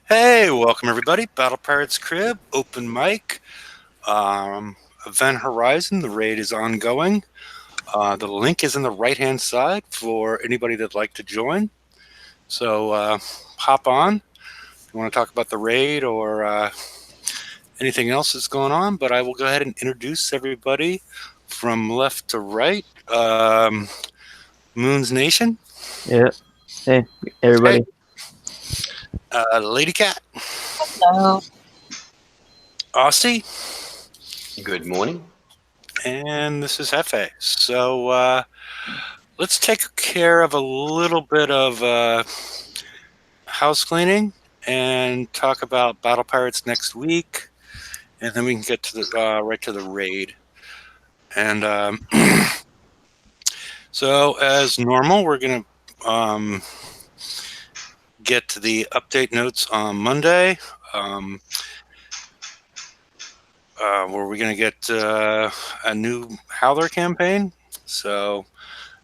Hey, welcome everybody. Battle Pirates Crib, open mic, um, Event Horizon. The raid is ongoing. The link is in the right hand side for anybody that'd like to join. So hop on. If you want to talk about the raid or anything else that's going on, but I will go ahead and introduce everybody from left to right. Moon's Nation. Yeah. Hey, Hey, everybody. Lady Cat. Hello. Aussie. Good morning. And this is Hefe. So let's take care of a little bit of house cleaning and talk about Battle Pirates next week, and then we can get to the right to the raid. And so, as normal, we're gonna get to the update notes on Monday. Where we're gonna get a new Howler campaign. So,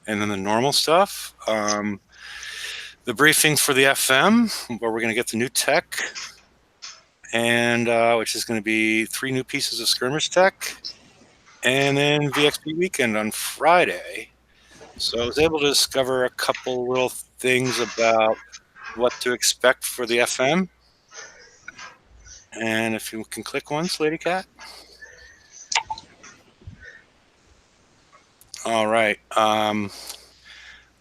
and then the normal stuff. The briefing for the FM, where we're going to get the new tech, and which is going to be 3 new pieces of skirmish tech, and then VXP weekend on Friday. So I was able to discover a couple little things about what to expect for the FM. And if you can click once, Lady Cat. All right. The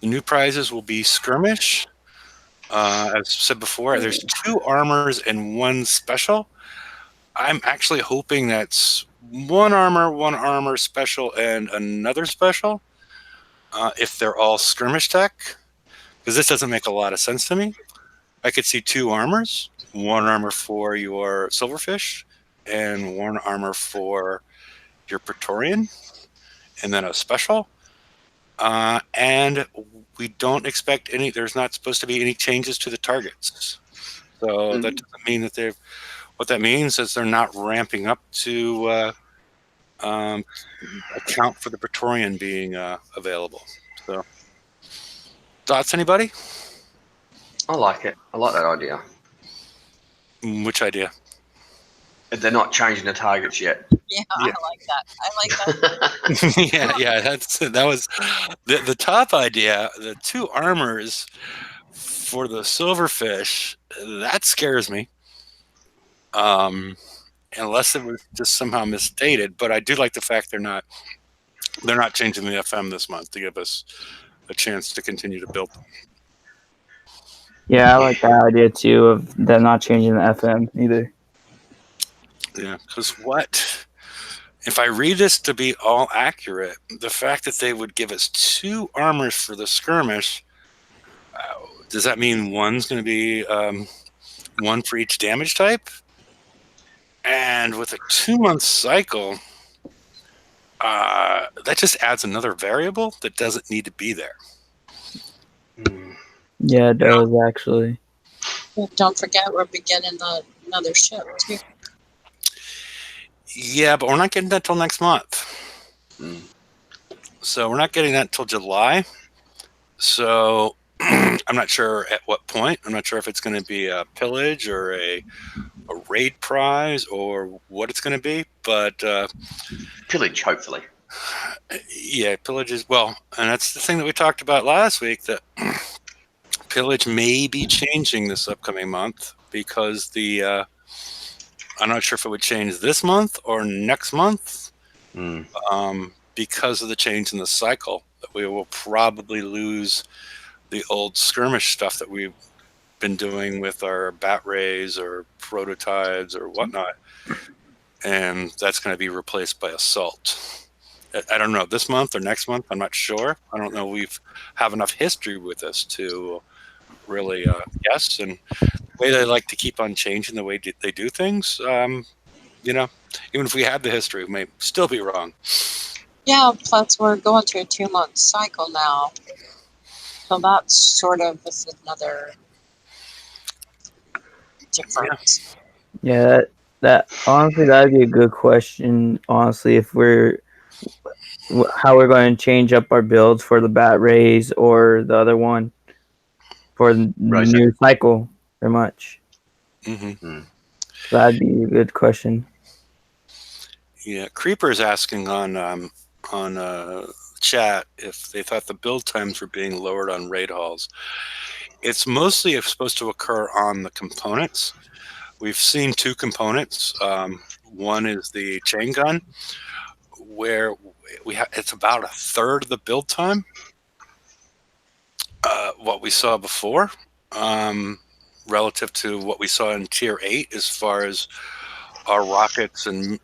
new prizes will be skirmish. As said before, there's 2 armors and 1 special. I'm actually hoping that's 1 armor special, and another special. If they're all skirmish tech, because this doesn't make a lot of sense to me. I could see 2 armors, 1 armor for your silverfish, and 1 armor for your Praetorian, and then a special. And we don't expect any. There's not supposed to be any changes to the targets. So that doesn't mean that they've. What that means is they're not ramping up to account for the Praetorian being available. So, thoughts, anybody? I like it. I like that idea. Which idea? They're not changing the targets yet. Yeah, I like that. I like that. yeah. That was the top idea. The 2 armors for the silverfish, that scares me. Unless it was just somehow misstated, but I do like the fact they're not changing the FM this month to give us a chance to continue to build them. Yeah, I like that idea too of them not changing the FM either. Yeah, because what if I read this to be all accurate? The fact that they would give us 2 armors for the skirmish, does that mean one's going to be 1 for each damage type? And with a 2-month cycle, that just adds another variable that doesn't need to be there. Yeah, it does actually. Well, don't forget, we're beginning another ship too. Yeah, but we're not getting that till next month. So we're not getting that till July. So I'm not sure at what point. I'm not sure if it's going to be a pillage or a raid prize or what it's going to be. But Pillage, hopefully. Yeah, pillage is and that's the thing that we talked about last week. That pillage may be changing this upcoming month because I'm not sure if it would change this month or next month. Because of the change in the cycle, that we will probably lose the old skirmish stuff that we've been doing with our bat rays or prototypes or whatnot, and that's going to be replaced by assault. I don't know, this month or next month. I'm not sure. I don't know. We have enough history with this to really guess. And the way they like to keep on changing the way they do things, even if we had the history, we may still be wrong. Yeah, plus we're going through a 2-month cycle now. So that's sort of just another difference. Yeah, that honestly that'd be a good question. Honestly, if how we're going to change up our builds for the bat rays or the other one for the new cycle, pretty much. Mm-hmm. That'd be a good question. Yeah, Creeper's asking on chat if they thought the build times were being lowered on raid halls. It's mostly supposed to occur on the components. We've seen two components. One is the chain gun, where it's about a third of the build time. What we saw before, relative to what we saw in Tier 8, as far as our rockets and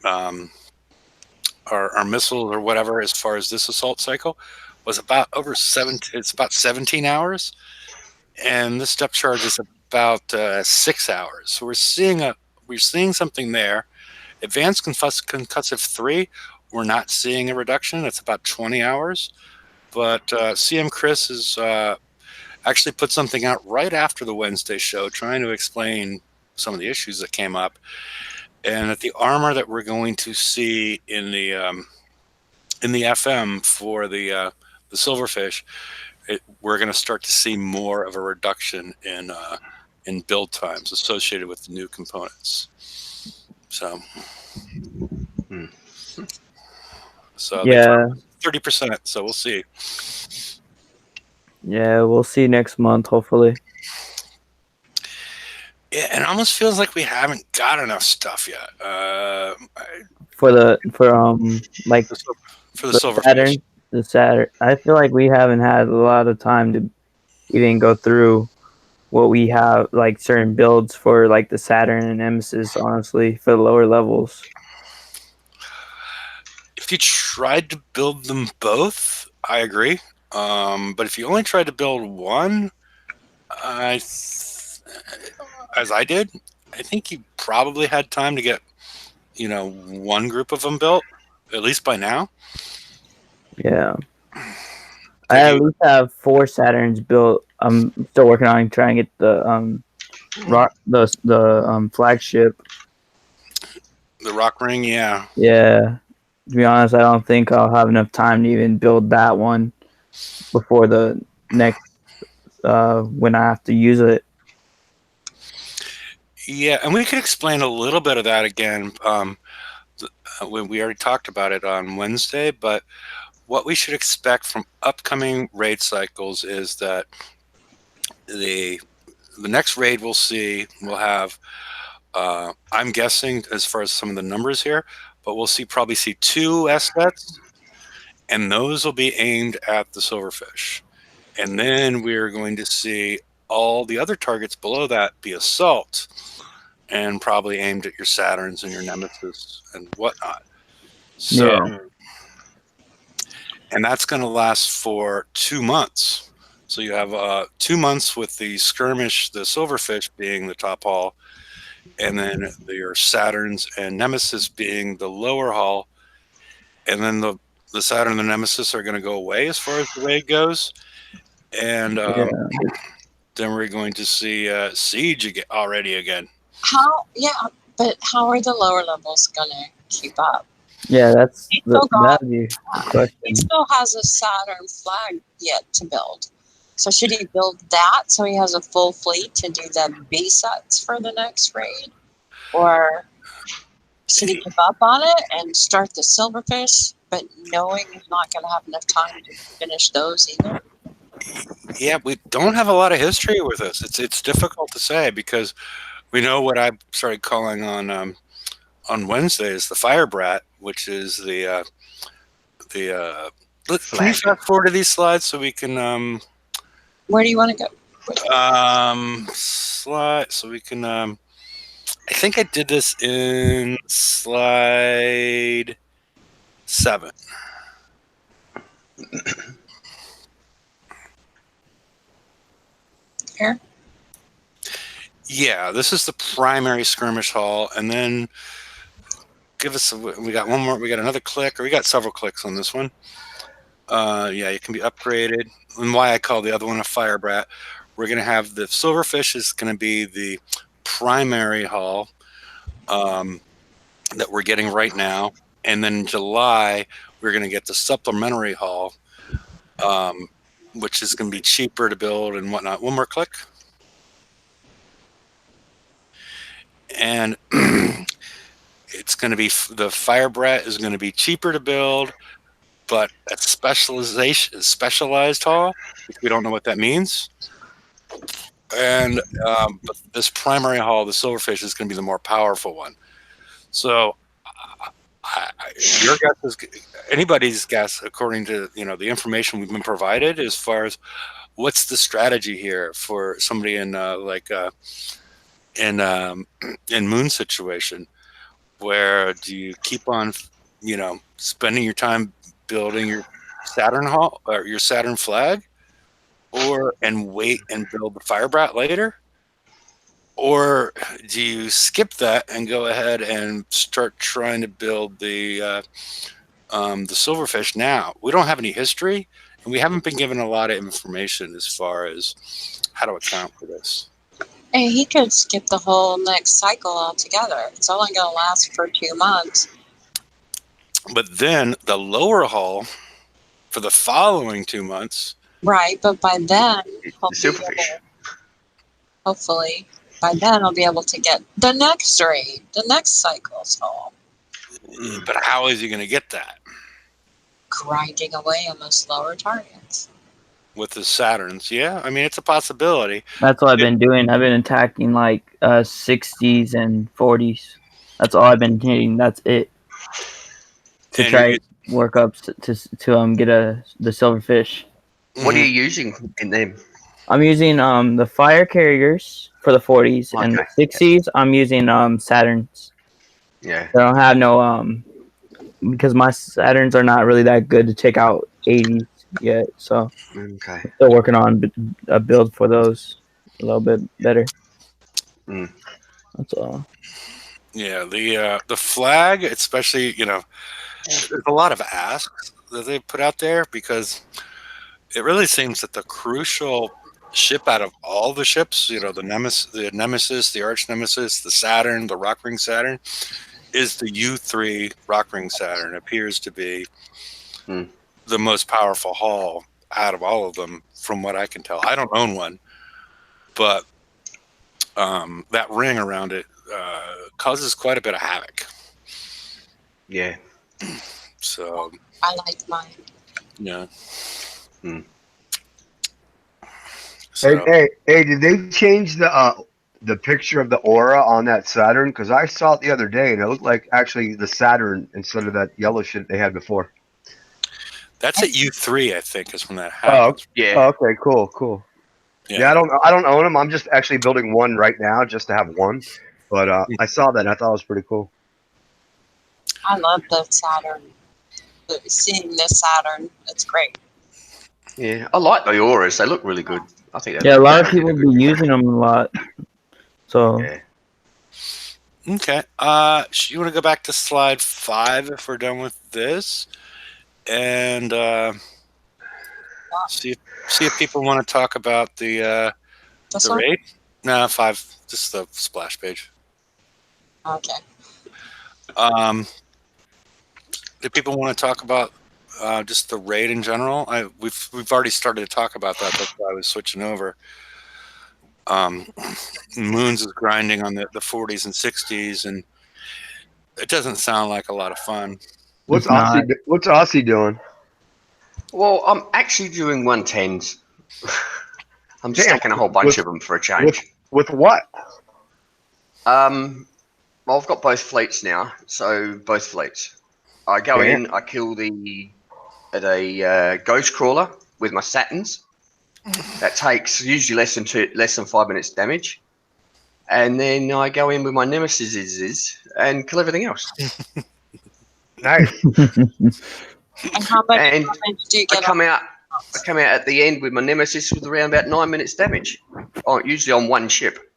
our missiles or whatever, as far as this assault cycle, was about over 17. It's about 17 hours, and this depth charge is about 6 hours. So we're seeing something there. Advanced concussive 3, we're not seeing a reduction. It's about 20 hours. But CM Chris has actually put something out right after the Wednesday show trying to explain some of the issues that came up. And that the armor that we're going to see in the FM for the Silverfish, we're going to start to see more of a reduction in build times associated with the new components. So, Yeah, 30%. So we'll see. yeah, we'll see next month, hopefully. Yeah, and it almost feels like we haven't got enough stuff yet. For like For the the Silverfish. Saturn, the Saturn. I feel like we haven't had a lot of time to even go through what we have, like certain builds for like the Saturn and Nemesis. Honestly, for the lower levels. If you tried to build them both, I agree. But if you only tried to build one, as I did, I think you probably had time to get, one group of them built, at least by now. Yeah. I at least have 4 Saturns built. I'm still working on trying to get the flagship. The Rock Ring, yeah. Yeah. To be honest, I don't think I'll have enough time to even build that one before the next when I have to use it. Yeah, and we could explain a little bit of that again. We already talked about it on Wednesday, but what we should expect from upcoming raid cycles is that the next raid we'll see will have, I'm guessing as far as some of the numbers here, but we'll probably see 2 S-sets, and those will be aimed at the Silverfish. And then we're going to see all the other targets below that be assault, and probably aimed at your Saturns and your Nemesis and whatnot. So, Yeah. and that's going to last for 2 months. So you have 2 months with the skirmish, the Silverfish being the top hall, and then your Saturns and Nemesis being the lower hall. And then the Saturn and the Nemesis are going to go away as far as the raid goes. And then we're going to see Siege already again. But how are the lower levels gonna keep up? Yeah, that'd be the question. He still has a Saturn flag yet to build. So should he build that so he has a full fleet to do the B sets for the next raid? Or should he give up on it and start the Silverfish, but knowing he's not going to have enough time to finish those either? Yeah, we don't have a lot of history with this. It's difficult to say because we know what I started calling on Wednesday is the Fire Brat, which is the can you fast forward to these slides so we can Where do you want to go? slide so we can I think I did this in slide 7. Here? Yeah, this is the primary skirmish hall, and then we got one more. We got another click, or we got several clicks on this one. Yeah, it can be upgraded. And why I call the other one a Fire Brat. We're going to have the Silverfish is going to be the primary hall that we're getting right now. And then in July, we're going to get the supplementary hall, which is going to be cheaper to build and whatnot. One more click. and it's going to be the Firebrett is going to be cheaper to build, but a specialized hull, which we don't know what that means. And but this primary hull, the Silverfish, is going to be the more powerful one. So, your guess is anybody's guess, according to the information we've been provided, as far as what's the strategy here for somebody in in Moon's situation, where do you keep on, spending your time building your Saturn hull or your Saturn flag, and wait and build the Firebrat later? Or do you skip that and go ahead and start trying to build the Silverfish now? We don't have any history, and we haven't been given a lot of information as far as how to account for this. And he could skip the whole next cycle altogether. It's only going to last for 2 months. But then the lower hull for the following 2 months. Right, but by then, The Silverfish. hopefully, by then I'll be able to get the next raid, the next cycle's haul. But how is he going to get that? Grinding away on those lower targets. With the Saturns? Yeah, I mean, it's a possibility. That's what I've been doing. I've been attacking like 60s and 40s. That's all I've been hitting. That's it. To And try you're to work up to get the Silverfish. What are you using in them? I'm using the fire carriers for the 40s, and the Okay. 60s I'm using Saturns. Yeah. I don't have no because my Saturns are not really that good to take out 80s yet, so Okay. still working on a build for those a little bit better. Mm. That's all. Yeah, the flag, especially, there's a lot of asks that they put out there, because it really seems that the crucial ship out of all the ships, the Nemesis, the Arch Nemesis, the Saturn, the Rockring Saturn, is the U3 Rockring Saturn. Appears to be the most powerful hull out of all of them, from what I can tell. I don't own one, but that ring around it causes quite a bit of havoc. Yeah. So, I like mine. yeah. Hmm. So, Hey, did they change the picture of the aura on that Saturn? Because I saw it the other day, and it looked like actually the Saturn instead of that yellow shit they had before. that's at U3, I think, is when that happens. Yeah. Oh, okay, cool. Yeah, I don't own them. I'm just actually building one right now just to have one. But I saw that and I thought it was pretty cool. I love the Saturn. Seeing this Saturn, it's great. Yeah. I like the auras. They look really good. I think. Yeah, a lot of people be using them a lot. So Yeah. Okay. You want to go back to slide 5 if we're done with this, and see if people want to talk about the This the one? raid. No, 5, just the splash page. Okay. Do people want to talk about just the raid in general? We've already started to talk about that. That's why I was switching over. Moons is grinding on the 40s and 60s, and it doesn't sound like a lot of fun. What's It's not. Aussie doing? Well, I'm actually doing 110s. I'm Damn. stacking a whole bunch of them for a change. With what? Well, I've got both fleets now, so both fleets. I go Damn. in, I kill the ghost crawler with my Saturns. That takes usually less than 5 minutes damage, and then I go in with my Nemesis and kill everything else. Nice. And how much And damage do you I get? come out at the end with my Nemesis with around about 9 minutes damage. Usually on one ship.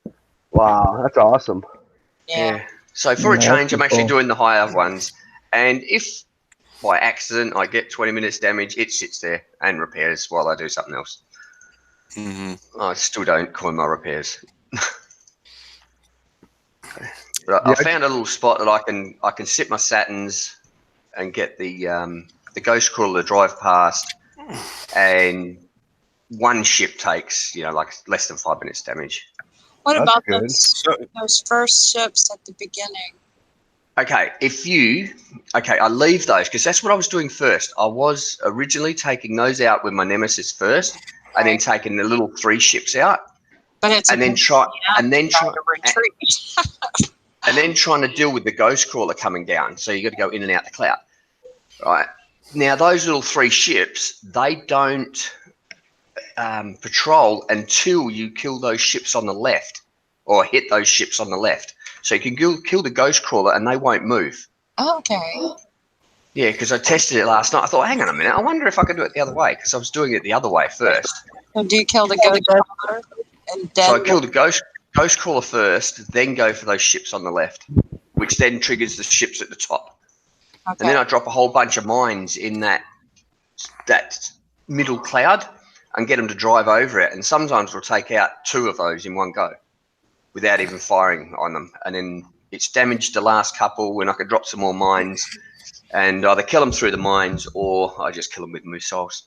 Wow, that's awesome. Yeah. So for a Yeah, change, that's I'm actually cool. doing the higher ones. And if by accident I get 20 minutes damage, it sits there and repairs while I do something else. Mm-hmm. I still don't coin my repairs. But Yeah, I found a little spot that I can sit my Saturns and get the ghost crawler to drive past, and one ship takes like less than 5 minutes damage. What That's about good. those first ships at the beginning? Okay, I leave those because that's what I was doing first. I was originally taking those out with my Nemesis first, and then taking the little 3 ships out, But it's and then trying to retreat. trying to deal with the Ghost Crawler coming down. So you got to go in and out the cloud, right? Now those little 3 ships, they don't patrol until you kill those ships on the left, or hit those ships on the left. So you can kill the Ghost Crawler and they won't move. Oh, okay. Yeah, because I tested it last night. I thought, hang on a minute, I wonder if I could do it the other way, because I was doing it the other way first. So do you kill the ghost crawler and then So I kill the Ghost Crawler first, then go for those ships on the left, which then triggers the ships at the top. okay. And then I drop a whole bunch of mines in that middle cloud and get them to drive over it. And sometimes we'll take out 2 of those in one go without even firing on them. And then it's damaged the last couple when I could drop some more mines and either kill them through the mines or I just kill them with missiles.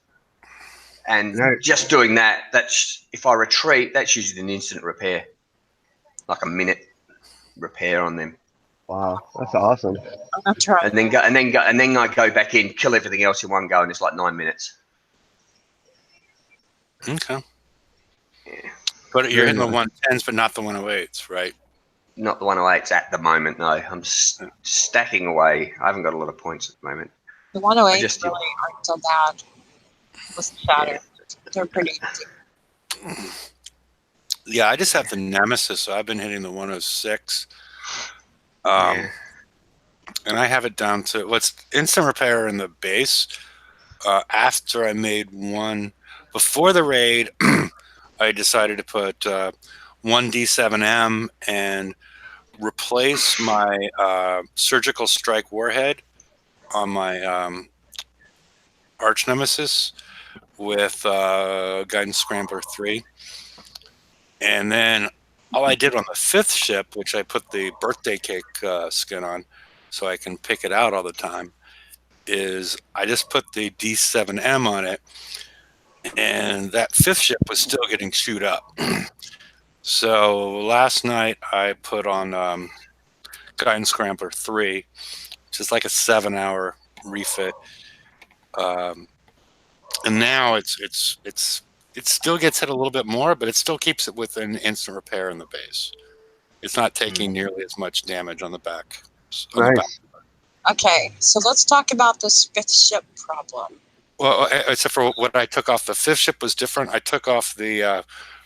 And Right. just doing that, that's if I retreat, that's usually an instant repair, like a minute repair on them. Wow, that's awesome. That's right. And then I go back in, kill everything else in one go, and it's like 9 minutes. Okay. Yeah. But you're hitting the Very 110s, but not the 108s, right? Not the 108s at the moment, no. I'm stacking away. I haven't got a lot of points at the moment. The 108 just- really aren't so bad with Shatter. They're pretty easy. Yeah, I just have the Nemesis, so I've been hitting the 106. Yeah. And I have it down to what's instant repair in the base. After I made one before the raid, I decided to put 1 D7M and replace my surgical strike warhead on my arch nemesis with Guidance Scrambler 3. And then all I did on the 5th ship, which I put the birthday cake skin on so I can pick it out all the time, is I just put the D7M on it, and that 5th ship was still getting chewed up. So last night I put on Guidance Scrambler 3, which is like a 7-hour refit. And now it still gets hit a little bit more, but it still keeps it within instant repair in the base. It's not taking nearly as much damage on the back. Nice. Okay, so let's talk about this 5th ship problem. Well, except for what I took off. The 5th ship was different. I took off the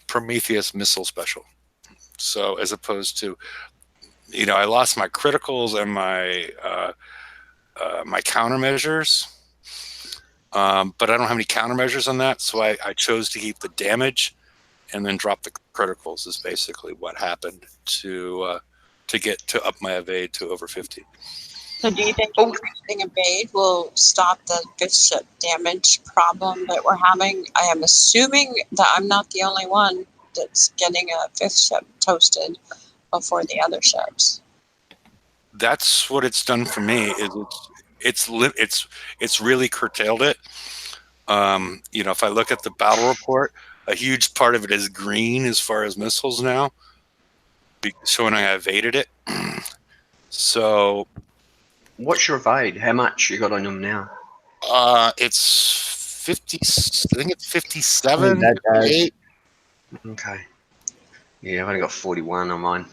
Prometheus missile special. So as opposed to, I lost my criticals and my my countermeasures. But I don't have any countermeasures on that, so I chose to keep the damage and then drop the criticals is basically what happened to get to up my evade to over 50. So do you think increasing evade will stop the 5th ship damage problem that we're having? I am assuming that I'm not the only one that's getting a 5th ship toasted before the other ships. That's what it's done for me. It's really curtailed it. If I look at the battle report, a huge part of it is green as far as missiles now, showing I evaded it. So, What's your evade? How much you got on them now? it's 50. I think it's 57. That bad. 58. Okay. Yeah, I've only got 41 on mine.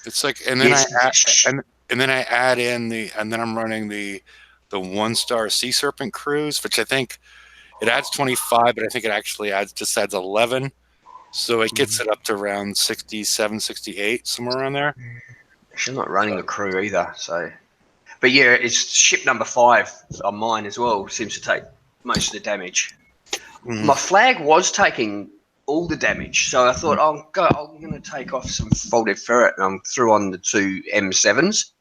It's like, and then Yes. and then I add in and then I'm running the 1-star Sea Serpent cruise, which I think it adds 25, but I think it actually adds 11. So it gets it up to around 67, 68, somewhere around there. Actually, I'm not running a crew either, so. But yeah, it's ship number 5 on mine as well. Seems to take most of the damage. Mhm. My flag was taking all the damage, so I thought I'm going to take off some folded ferret, and I threw on the 2 M7s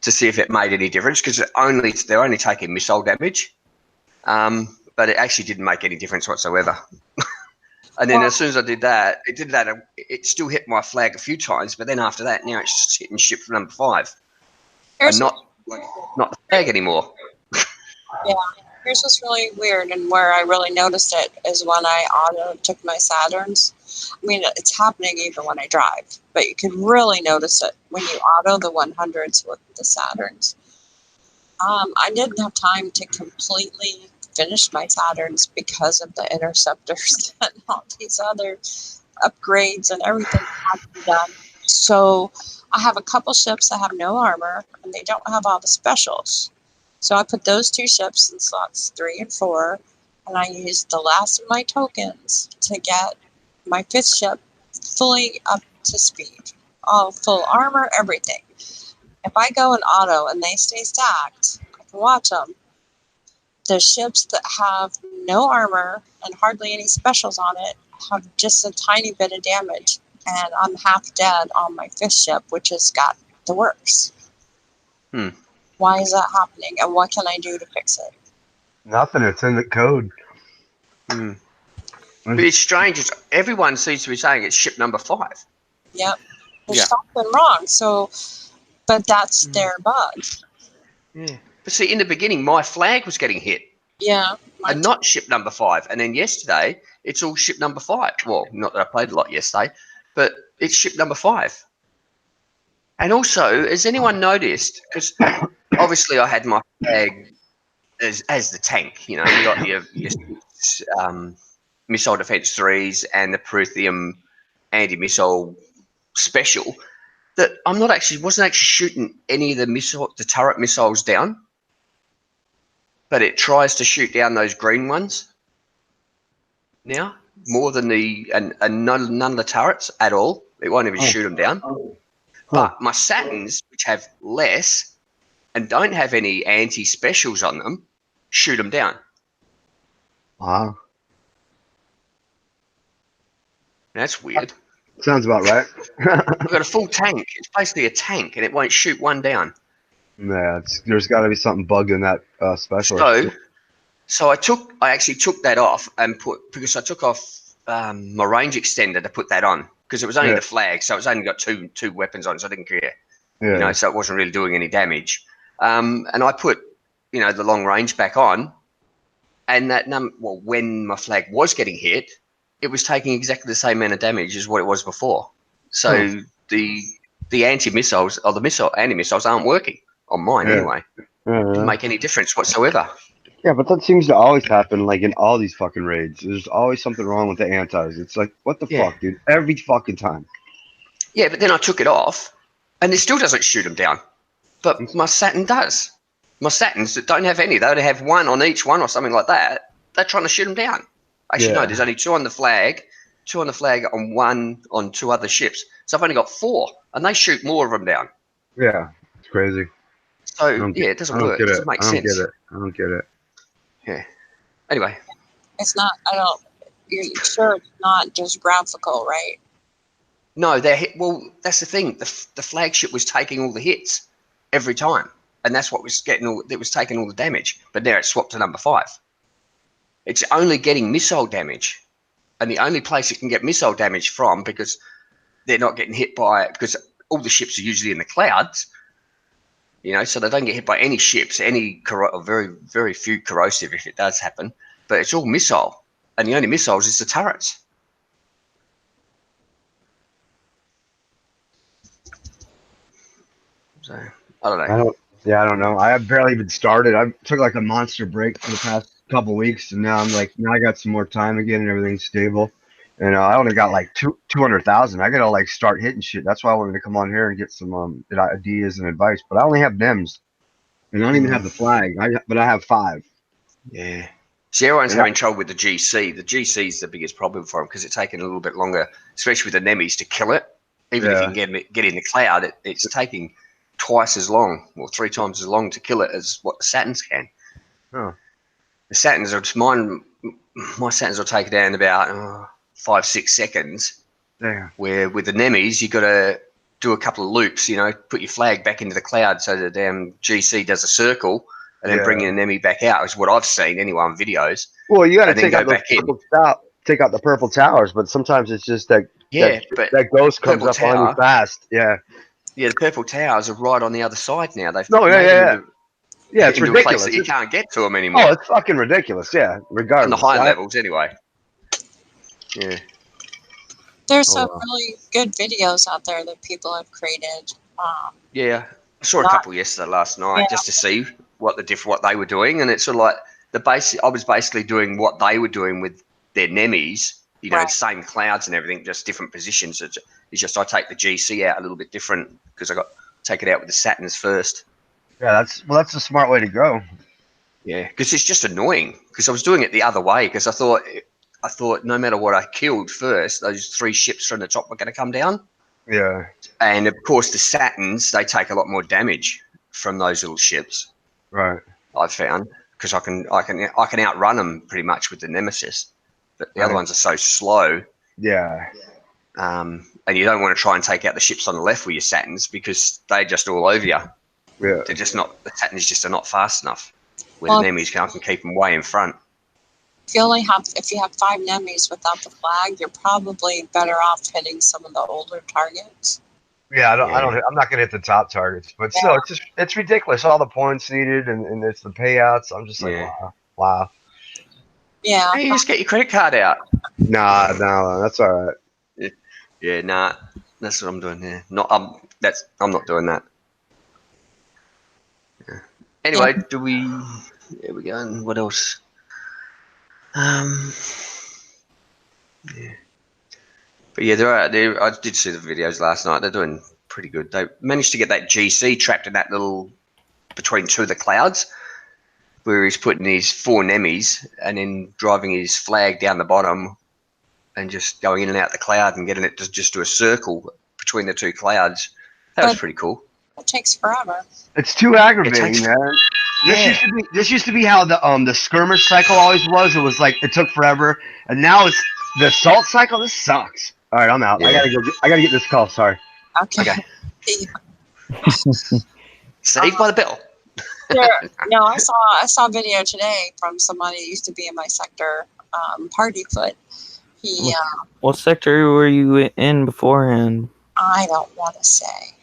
to see if it made any difference because they're only taking missile damage, but it actually didn't make any difference whatsoever. And then as soon as I did that, it still hit my flag a few times, but then after that, now it's just hitting ship number 5, Here's and not the flag anymore. Here's what's really weird, and where I really noticed it is when I auto took my Saturns. I mean, it's happening even when I drive, but you can really notice it when you auto the 100s with the Saturns. I didn't have time to completely finish my Saturns because of the interceptors and all these other upgrades and everything had to be done. So I have a couple ships that have no armor and they don't have all the specials. So I put those 2 ships in slots 3 and 4, and I used the last of my tokens to get my 5th ship fully up to speed. All full armor, everything. If I go in auto and they stay stacked, I can watch them. The ships that have no armor and hardly any specials on it have just a tiny bit of damage, and I'm half dead on my 5th ship, which has got the works. Why is that happening, and what can I do to fix it? Nothing. It's in the code. But it's strange. Everyone seems to be saying it's ship number 5. Yep, there's Yeah. something wrong. So, but that's their bug. Yeah. But see, in the beginning, my flag was getting hit, Yeah, and not ship number 5. And then yesterday, it's all ship number 5. Well, not that I played a lot yesterday, but it's ship number 5. And also, has anyone noticed? Because obviously, I had my flag as the tank. You know, you got your missile defense 3s and the Protheum anti-missile special. That wasn't actually shooting any of the turret missiles down, but it tries to shoot down those green ones now more than none of the turrets at all. It won't even shoot them down. But my Saturns, which have less and don't have any anti-specials on them, shoot them down. Wow. That's weird. Sounds about right. I've got a full tank. It's basically a tank, and it won't shoot one down. Yeah, there's got to be something bugged in that special. So I actually took that off and because I took off my range extender to put that on because it was only the flag, so it's only got two weapons on, so I didn't care. Yeah. You know, so it wasn't really doing any damage. And I put the long range back on, and when my flag was getting hit, it was taking exactly the same amount of damage as what it was before. So the anti-missiles or the anti-missiles aren't working on mine anyway. Didn't make any difference whatsoever. Yeah, but that seems to always happen, like in all these fucking raids. There's always something wrong with the antis. It's like, what the fuck, dude? Every fucking time. Yeah, but then I took it off, and it still doesn't shoot them down. But my Saturn does. My Saturns that don't have any, they only have one on each one or something like that. They're trying to shoot them down. Actually, no, there's only 2 on the flag, 2 on the flag on 1 on 2 other ships. So I've only got 4, and they shoot more of them down. Yeah, it's crazy. So, it doesn't work. It doesn't make sense. I don't get it. Yeah. Anyway. It's not, you're sure it's not just graphical, right? No, that's the thing. The flagship was taking all the hits every time. And that's what was taking all the damage. But now it's swapped to number 5. It's only getting missile damage. And the only place it can get missile damage from, because they're not getting hit by it, because all the ships are usually in the clouds, so they don't get hit by any ships, very, very few corrosive if it does happen. But it's all missile. And the only missiles is the turrets. So, I don't know. I don't know. I have barely even started. I took like a monster break for the past couple weeks, and now I got some more time again, and everything's stable. And I only got like 200,000. I gotta like start hitting shit. That's why I wanted to come on here and get some ideas and advice. But I only have NEMs, and I don't even have the flag. But I have 5. Yeah. See, everyone's having trouble with the GC. The GC is the biggest problem for them because it's taking a little bit longer, especially with the Nemis, to kill it. Even if you can get in the cloud, it's taking twice as long or 3 times as long to kill it as what the Saturns can. Oh. The Saturns my Saturns will take it down about 5-6 seconds. Yeah. Where with the Nemis, you got to do a couple of loops, put your flag back into the cloud so the damn GC does a circle and then bring an Nemi back out is what I've seen anyway on videos. Well, you got to take out the purple towers, but sometimes it's just that that ghost comes up on you fast. Yeah. Yeah, the purple towers are right on the other side now. Yeah, it's into a place ridiculous. that you It's- can't get to them oh, anymore. it's fucking ridiculous. Yeah, On regardless. the high I- levels, anyway. Yeah. There's Oh, some wow. really good videos out there that people have created. Yeah. I saw a Not- couple yesterday last night Yeah. just to see what they were doing, and it's sort of like I was basically doing what they were doing with their Nemis. You know, Right. same clouds and everything, just different positions. It's just I take the GC out a little bit different because take it out with the Saturns first. Yeah, that's the smart way to go. Yeah, because it's just annoying. Because I was doing it the other way because I thought no matter what I killed first, those 3 ships from the top were going to come down. Yeah, And of course, the Saturns, they take a lot more damage from those little ships. right. I've found because I can outrun them pretty much with the Nemesis, but the other Right. ones are so slow. Yeah, And you don't want to try and take out the ships on the left with your Saturns because they're just all over you. yeah. They're just not. The Saturns just are not fast enough. Where Well, the Nemis can keep them way in front. if you have 5 Nemis without the flag, you're probably better off hitting some of the older targets. Yeah, Yeah. I'm not gonna hit the top targets, but still, it's ridiculous. All the points needed, and it's the payouts. I'm just like, Yeah. wow. Yeah. Hey, you just get your credit card out. Nah, no, that's all right. Yeah, nah, that's what I'm doing here. I'm not doing that. Yeah. Anyway, here we go. And what else? Yeah. But yeah, I did see the videos last night. They're doing pretty good. They managed to get that GC trapped in that little between 2 of the clouds, where he's putting his 4 Nemis and then driving his flag down the bottom and just going in and out the cloud and getting it to just do a circle between the 2 clouds. That was But- pretty cool. It takes forever. It's too aggravating, takes- man. Yeah. This used to be how the skirmish cycle always was. It was like it took forever, and now it's the assault cycle. This sucks. All right, I'm out. Yeah. I gotta get this call. Sorry. Okay. Saved by the bell. No, I saw a video today from somebody who used to be in my sector, Partyfoot. He What sector were you in beforehand? I don't want to say.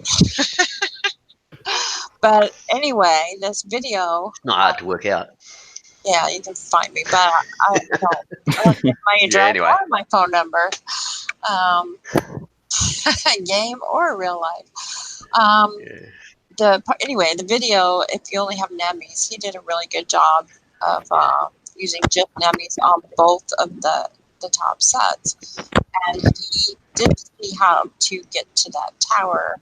But anyway, this video, Not hard to work out. yeah, you can find me, but I don't get my address anyway. or my phone number, game or real life. Yeah. Anyway, the video, if you only have Nemis, he did a really good job of using just Nemis on both of the top sets, and he did see how to get to that tower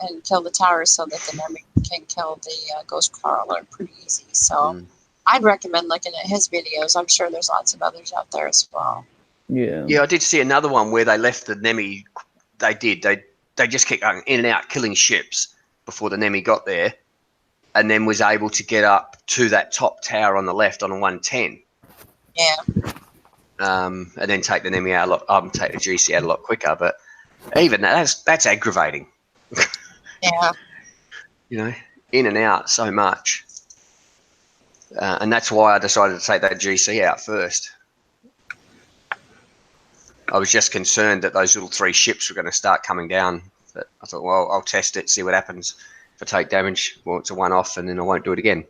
and kill the tower so that the Nemi can kill the ghost crawler pretty easy. So Mm. I'd recommend looking at his videos. I'm sure there's lots of others out there as well. Yeah. Yeah, I did see another one where they left the Nemi. They just kept going in and out, killing ships before the Nemi got there, and then was able to get up to that top tower on the left on a 110. Yeah. And then take the Nemi out take the GC out a lot quicker. But even that's aggravating. Yeah. You know, in and out so much. And that's why I decided to take that GC out first. I was just concerned that those little 3 ships were going to start coming down. But I thought, well, I'll test it, see what happens. If I take damage, well, it's a one-off, and then I won't do it again.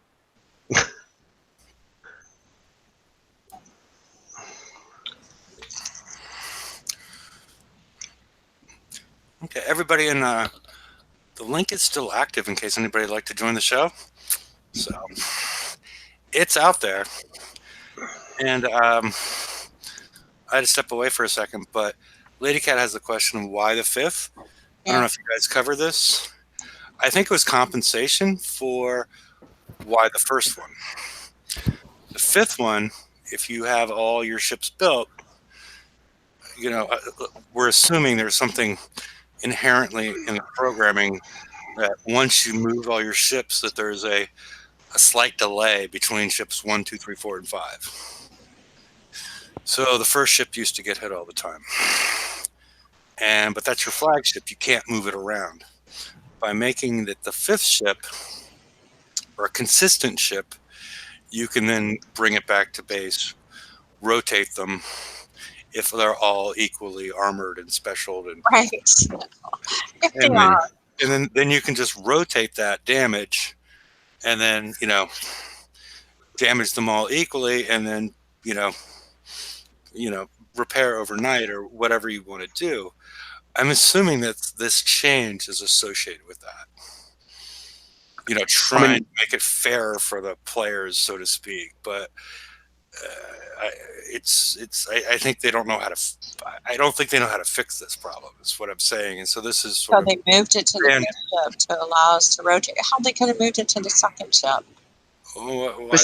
Okay, everybody in the link is still active in case anybody would like to join the show. So it's out there. And I had to step away for a second, but Lady Cat has the question of why the 5th. I don't know if you guys cover this. I think it was compensation for why the first one. The 5th one, if you have all your ships built, you know, we're assuming there's something inherently in the programming that once you move all your ships, that there's a slight delay between ships 1, 2, 3, 4, and 5. So the first ship used to get hit all the time. But that's your flagship. You can't move it around. By making it the 5th ship, or a consistent ship, you can then bring it back to base, rotate them if they're all equally armored and specialed. And, Right. If they and are. then you can just rotate that damage and then damage them all equally, and then you know repair overnight or whatever you want to do. I'm assuming that this change is associated with that. Trying to make it fairer for the players, so to speak. But I think they don't know how to. I don't think they know how to fix this problem. Is what I'm saying. And so this is So they moved it to the first ship to allow us to rotate. How they could have moved it to the second ship? But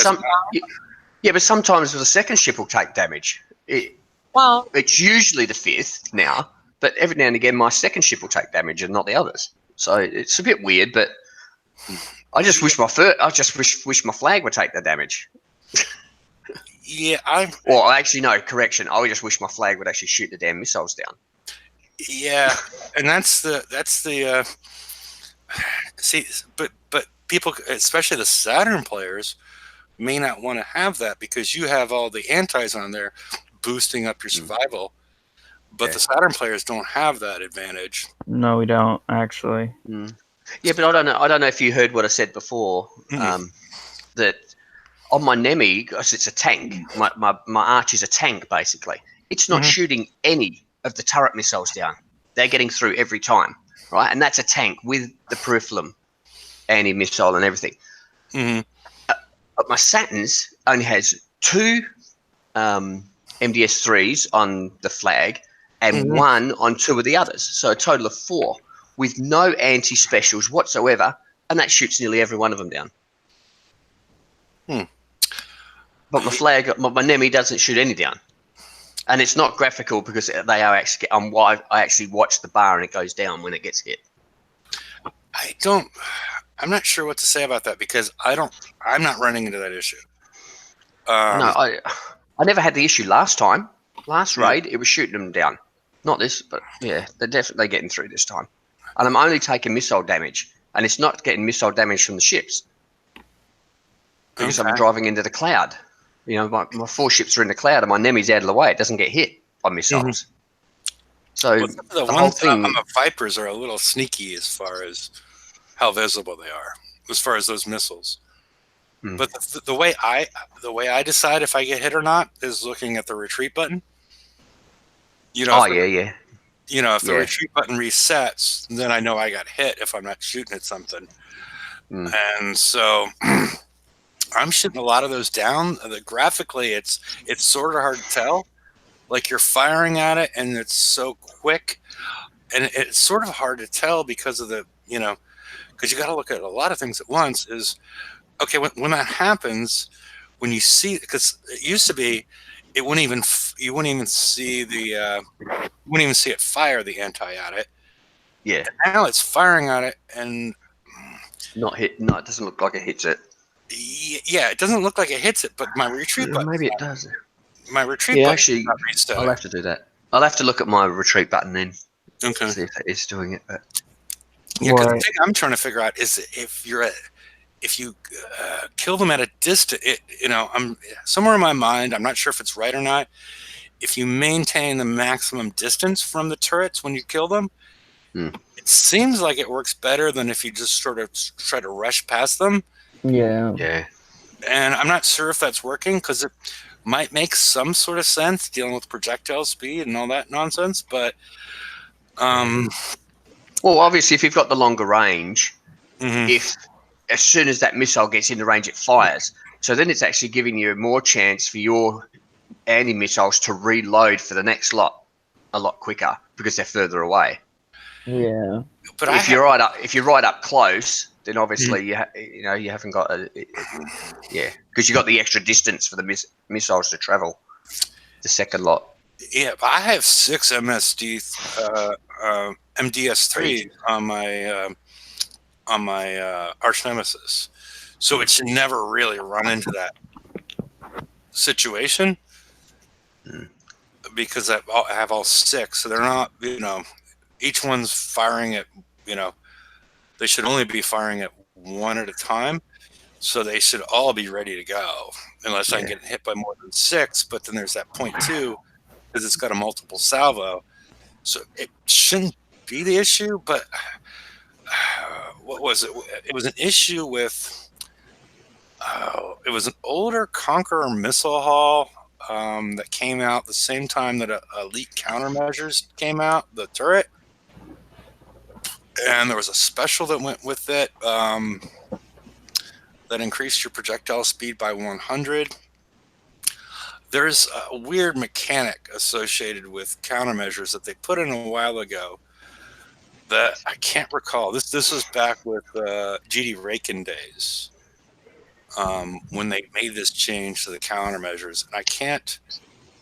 sometimes the second ship will take damage. It's usually the fifth now, but every now and again my second ship will take damage and not the others. So it's a bit weird, but I just wish wish my flag would take the damage. Yeah, correction. I just wish my flag would actually shoot the damn missiles down. Yeah, and that's the see, but people, especially the Saturn players, may not want to have that because you have all the antis on there boosting up your survival, but the Saturn players don't have that advantage. No, we don't actually. Yeah, but I don't know if you heard what I said before. That on my Nemi, because it's a tank, my Arch is a tank basically. It's not shooting any of the turret missiles down. They're getting through every time, right? And that's a tank with the peripherum, anti-missile and everything. But my Saturns only has 2 MDS3s on the flag and 1 on 2 of the others. So a total of 4 with no anti-specials whatsoever, and that shoots nearly every one of them down. But my Nemi doesn't shoot any down. And it's not graphical because they are actually I actually watch the bar and it goes down when it gets hit. I'm not sure what to say about that because I'm not running into that issue. No, I never had the issue last time. Last raid, it was shooting them down. Not this, but yeah, they're definitely getting through this time. And I'm only taking missile damage, and it's not getting missile damage from the ships because I'm driving into the cloud. My 4 ships are in the cloud, and my Nemi's out of the way. It doesn't get hit by missiles. So the whole thing on the Vipers are a little sneaky as far as how visible they are, as far as those missiles. But the way I decide if I get hit or not is looking at the retreat button. If the retreat button resets, then I know I got hit if I'm not shooting at something. And so I'm shooting a lot of those down. Graphically, it's sort of hard to tell. Like you're firing at it, and it's so quick, and it's sort of hard to tell because of the because you got to look at a lot of things at once. Is okay when that happens, when you see, because it used to be, you wouldn't even see it fire the anti at it. Yeah. And now it's firing at it and not hit. No, it doesn't look like it hits it. Yeah, it doesn't look like it hits it, but my retreat button. Maybe it does. My retreat button. Actually, I'll have to do that. I'll have to look at my retreat button then. Okay. See if it is doing it. But yeah, because the thing I'm trying to figure out is if you kill them at a distance, I'm somewhere in my mind, I'm not sure if it's right or not. If you maintain the maximum distance from the turrets when you kill them, it seems like it works better than if you just sort of try to rush past them. Yeah. Yeah. And I'm not sure if that's working because it might make some sort of sense dealing with projectile speed and all that nonsense. But, well, obviously, if you've got the longer range, if as soon as that missile gets into range, it fires. So then it's actually giving you more chance for your anti-missiles to reload for the next lot a lot quicker because they're further away. Yeah. But if you're right up close, then obviously you haven't got because you got the extra distance for the missiles to travel. The second lot. Yeah, but I have 6 MDS3 on my arch nemesis, so it should never really run into that situation because I have all 6, so they're not each one's firing at they should only be firing at 1 at a time, so they should all be ready to go unless I get hit by more than 6. But then there's that point 2 because it's got a multiple salvo, so it shouldn't be the issue. But what was it? It was an issue with it was an older Conqueror missile hull that came out the same time that Elite Countermeasures came out, the turret. And there was a special that went with it that increased your projectile speed by 100. There's a weird mechanic associated with countermeasures that they put in a while ago that I can't recall. This was back with GD Raken days when they made this change to the countermeasures. And I'm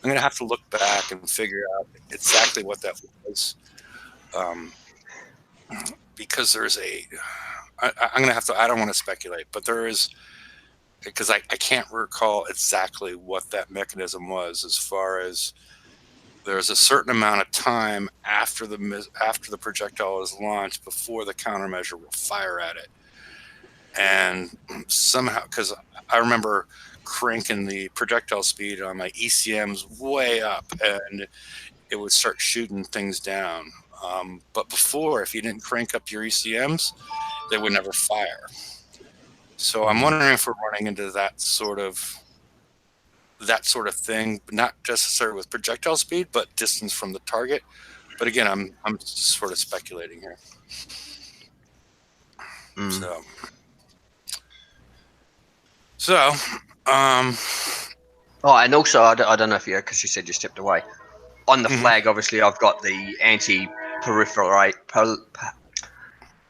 going to have to look back and figure out exactly what that was. Because there's I'm going to have to, I don't want to speculate, but there is, because I can't recall exactly what that mechanism was, as far as there's a certain amount of time after the projectile is launched before the countermeasure will fire at it. And somehow, because I remember cranking the projectile speed on my ECMs way up, and it would start shooting things down. But before, if you didn't crank up your ECMs, they would never fire. So I'm wondering if we're running into that sort of thing, not necessarily with projectile speed, but distance from the target. But again, I'm just sort of speculating here. So, Oh, and also, I don't know if you, because you said you stepped away. On the flag, obviously, I've got the anti-proliferate.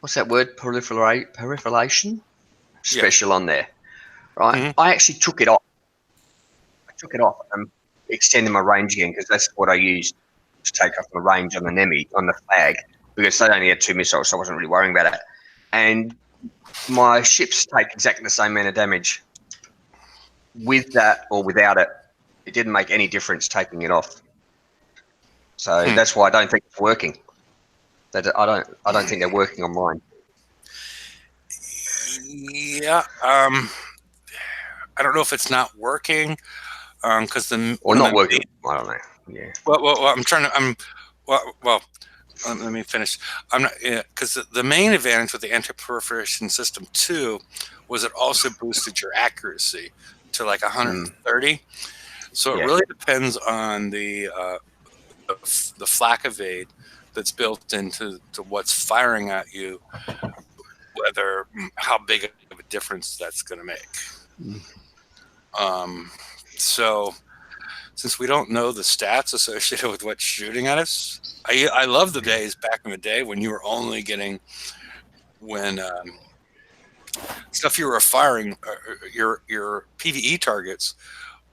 What's that word? Proliferation special on there, right? I actually took it off. And extended my range again, because that's what I used to take off my range on the Nemi on the flag, because they only had 2 missiles, so I wasn't really worrying about it. And my ships take exactly the same amount of damage with that or without it. It didn't make any difference taking it off. So that's why I don't think it's working. I don't think they're working on mine. Yeah, I don't know if it's not working, because not working. I don't know. Yeah. Well, I'm trying to. Let me finish. I'm not, because the main advantage with the anti-proliferation system 2 was it also boosted your accuracy to like 130. So it really depends on the flak evade that's built into what's firing at you, whether how big of a difference that's going to make. So since we don't know the stats associated with what's shooting at us, I love the days back in the day when you were only getting stuff you were firing, your PvE targets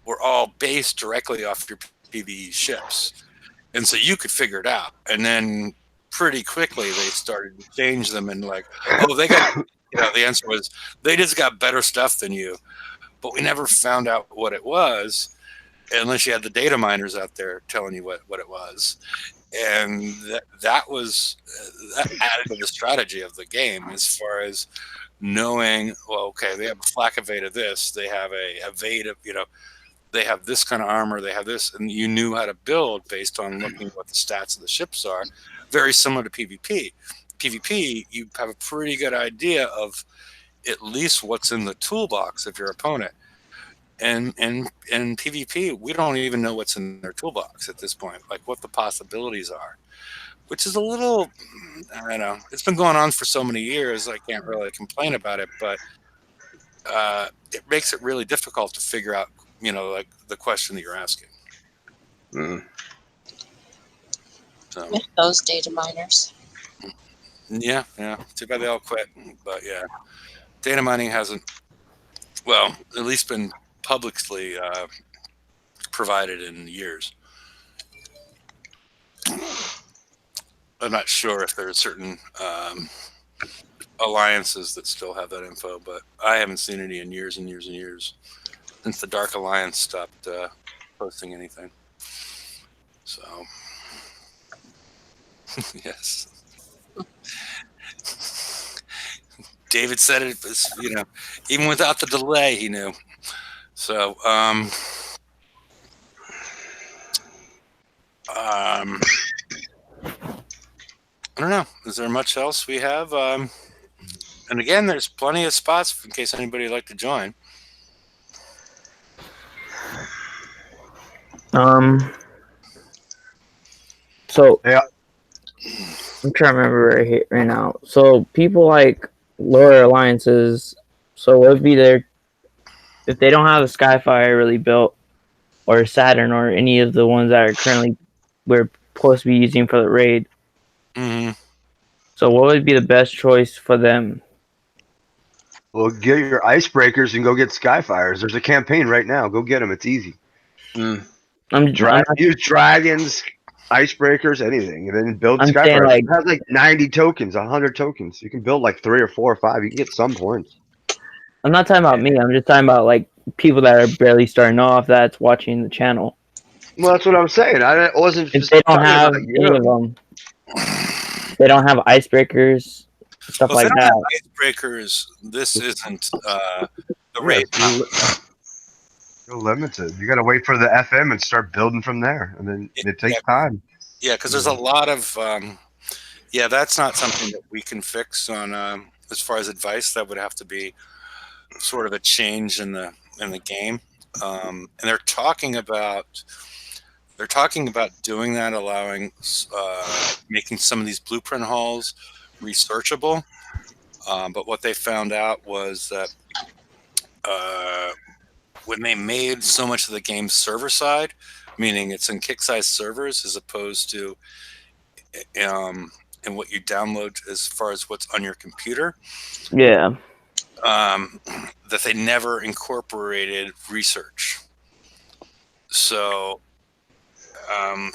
were all based directly off your PvE ships. And so you could figure it out. And then pretty quickly they started to change them, and like, oh, they got, the answer was they just got better stuff than you. But we never found out what it was unless you had the data miners out there telling you what it was. And that added to the strategy of the game, as far as knowing, well, okay, they have a flak evade of this, they have a evade of, they have this kind of armor, they have this, and you knew how to build based on looking at what the stats of the ships are. Very similar to PvP. PvP, you have a pretty good idea of at least what's in the toolbox of your opponent. And in PvP, we don't even know what's in their toolbox at this point, like what the possibilities are, which is a little, I don't know. It's been going on for so many years, I can't really complain about it, but it makes it really difficult to figure out, like the question that you're asking. So, With those data miners. yeah. Too bad they all quit, but yeah, data mining hasn't, well, at least been publicly provided in years. I'm not sure if there are certain alliances that still have that info, but I haven't seen any in years and years and years since the Dark Alliance stopped posting anything. So, yes. David said it was, even without the delay, he knew. So, I don't know. Is there much else we have? And again, there's plenty of spots in case anybody would like to join. Um. So Yeah. I'm trying to remember right now. So people like lower alliances. So what would be their if they don't have a Skyfire really built or Saturn or any of the ones that are currently we're supposed to be using for the raid? Hmm. So what would be the best choice for them? Well, get your icebreakers and go get Skyfires. There's a campaign right now. Go get them. It's easy. Mm. I'm not, Use dragons, icebreakers, anything, and then build I'm saying Skyfires. like It has like 90 tokens, 100 tokens. You can build like 3 or 4 or 5. You can get some points. I'm not talking about me. I'm just talking about like people that are barely starting off that's watching the channel. Well, that's what I'm saying. I wasn't If just they don't talking have about any of you. them, they don't have icebreakers, stuff Well, if like they don't that. have icebreakers, this isn't the Yeah, raid. you're limited. You got to wait for the FM and start building from there, and then it takes time. Yeah, because there's a lot of yeah, that's not something that we can fix on as far as advice. That would have to be sort of a change in the game. And they're talking about doing that, allowing making some of these blueprint halls researchable. But what they found out was that when they made so much of the game server side, meaning it's in kick size servers as opposed to and what you download as far as what's on your computer, Yeah, that they never incorporated research. So,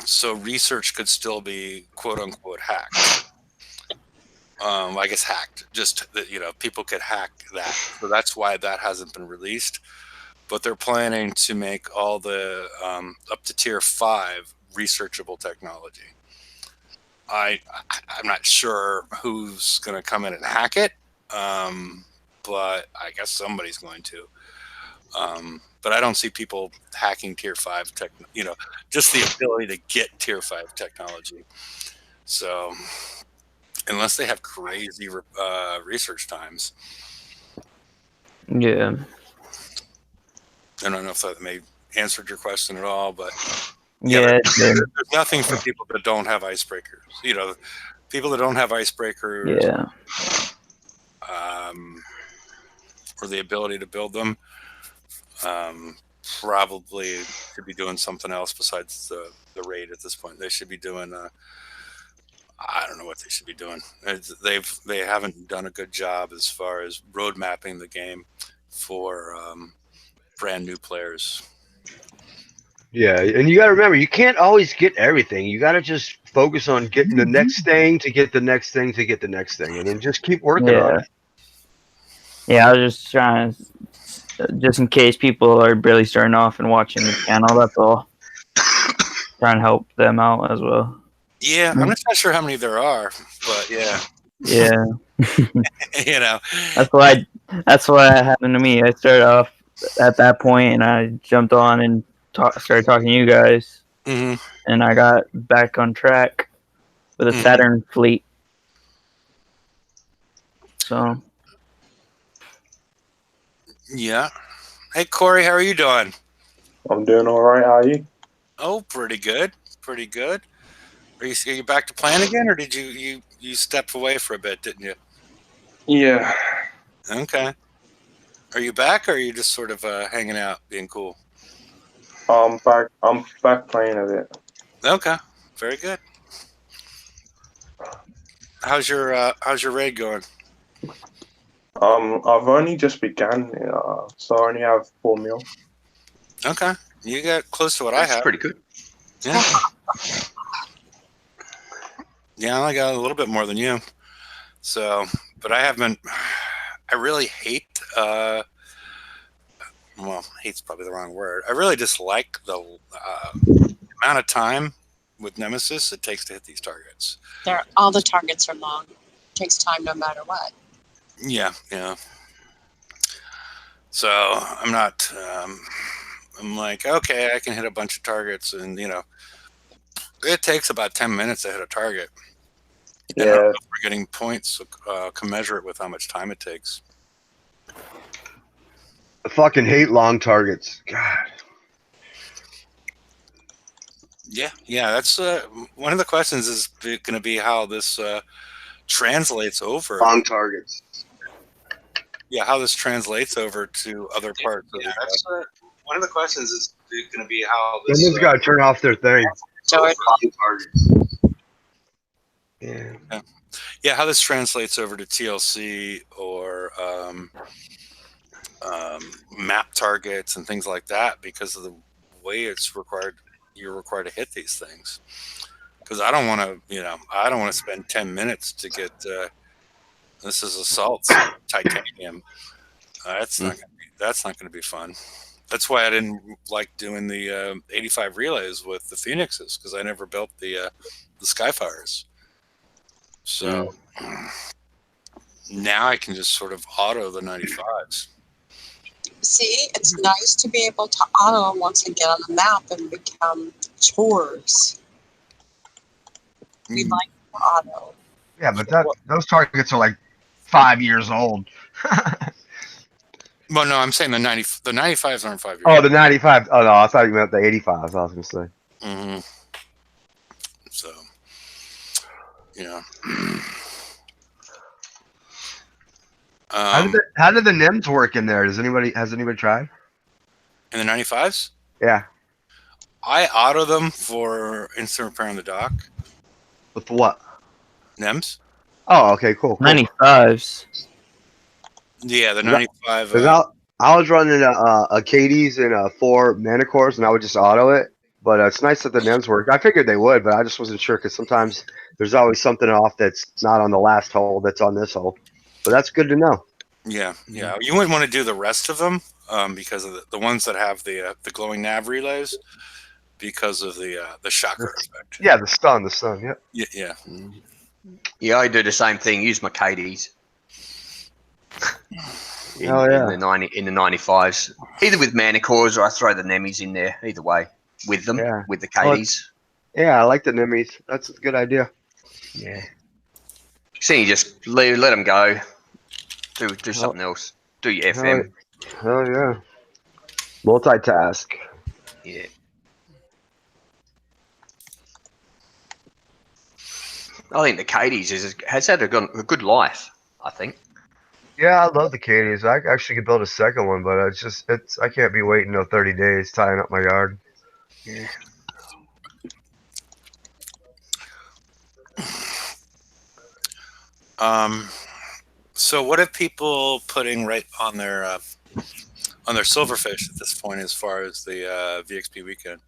so research could still be quote unquote hacked. I guess hacked. Just that people could hack that. So that's why that hasn't been released. But they're planning to make all the up to tier 5 researchable technology. I'm not sure who's going to come in and hack it, but I guess somebody's going to. But I don't see people hacking tier 5 tech. Just the ability to get tier 5 technology. So unless they have crazy research times, yeah, I don't know if that may answered your question at all, but yeah. there's nothing for people that don't have icebreakers. People that don't have icebreakers, Yeah. or the ability to build them, probably should be doing something else besides the raid at this point. They should be doing. I don't know what they should be doing. They haven't done a good job as far as road mapping the game for brand new players. Yeah, and you got to remember, you can't always get everything. You got to just focus on getting the next thing to get the next thing to get the next thing, and then just keep working on it. Yeah, I was just trying to, just in case people are barely starting off and watching the channel, that's all. Trying to help them out as well. Yeah, I'm not sure how many there are, but yeah. Yeah. That's what happened to me. I started off at that point and I jumped on and started talking to you guys. Mm-hmm. And I got back on track with a Saturn fleet. So. Yeah. Hey, Corey, how are you doing? I'm doing all right. How are you? Oh, pretty good. Pretty good. Are you back to playing again, or did you stepped away for a bit, didn't you? Yeah. Okay. Are you back, or are you just sort of hanging out, being cool? I'm back playing a bit. Okay. Very good. How's your raid going? I've only just begun, so I only have 4 mil. Okay. You got close to what That's I have. pretty good. Yeah. Yeah, I only got a little bit more than you. So, but I haven't. I really hate. Well, hate's probably the wrong word. I really dislike the amount of time with Nemesis it takes to hit these targets. All the targets are long. It takes time no matter what. Yeah. So I'm not. I'm like, okay, I can hit a bunch of targets, and it takes about 10 minutes to hit a target. And I don't know if we're getting points commensurate with how much time it takes. I fucking hate long targets. God. Yeah. That's one of the questions is going to be how this translates over. Long targets. Yeah, how this translates over to other parts. Yeah, that's one of the questions is going to be how this. Someone's got to turn off their thing. George. Long targets. Yeah. Yeah, how this translates over to TLC or map targets and things like that because of the way it's required. You're required to hit these things. Because I don't want to spend 10 minutes to get. This is assault titanium. That's not going to be fun. That's why I didn't like doing the 85 relays with the Phoenixes because I never built the Skyfires. So now I can just sort of auto the 95s. See, it's nice to be able to auto them once they get on the map and become chores. We like to auto. Yeah, but those targets are like 5 years old. Well, no, I'm saying the 95s aren't 5 years. Oh, the 95. Oh no, I thought you meant the 85s. I was gonna say. Mm-hmm. So, yeah. How did the NIMS work in there? Has anybody tried? In the 95s? Yeah. I auto them for instant repair on the dock. With what? NEMS? Oh, okay, cool. 95s. Yeah, the 95. I was running a Katie's and 4 Manicores, and I would just auto it. But it's nice that the NEMS work. I figured they would, but I just wasn't sure because sometimes there's always something off that's not on the last hole that's on this hole. But that's good to know. Yeah. You wouldn't want to do the rest of them because of the ones that have the glowing nav relays because of the shocker effect. Yeah, the stun, yeah. Yeah. Yeah, I do the same thing. Use my KDs. In the 95s, either with Manicores or I throw the Nemis in there. Either way, with them, with the KDs. Yeah, I like the Nemis. That's a good idea. Yeah. So you just let them go. Do something else. Do your FM. Oh yeah. Multitask. Yeah. I think the KDs has had a good life. I think. Yeah, I love the Katie's. I actually could build a second one, but I can't be waiting 30 days tying up my yard. Yeah. So what are people putting right on their silverfish at this point as far as the VXP weekend?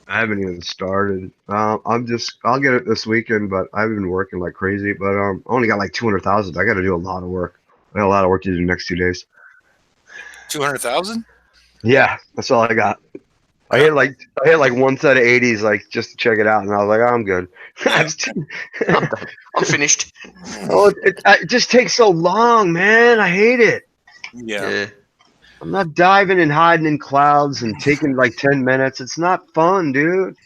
I haven't even started. I'll get it this weekend, but I've been working like crazy. But I only got like 200,000. I got to do a lot of work. I got a lot of work to do the next 2 days. 200,000? Yeah, that's all I got. I hit like one set of 80s like just to check it out, and I was like, I'm good. I'm finished. Oh, it just takes so long, man. I hate it. Yeah. I'm not diving and hiding in clouds and taking like 10 minutes. It's not fun, dude.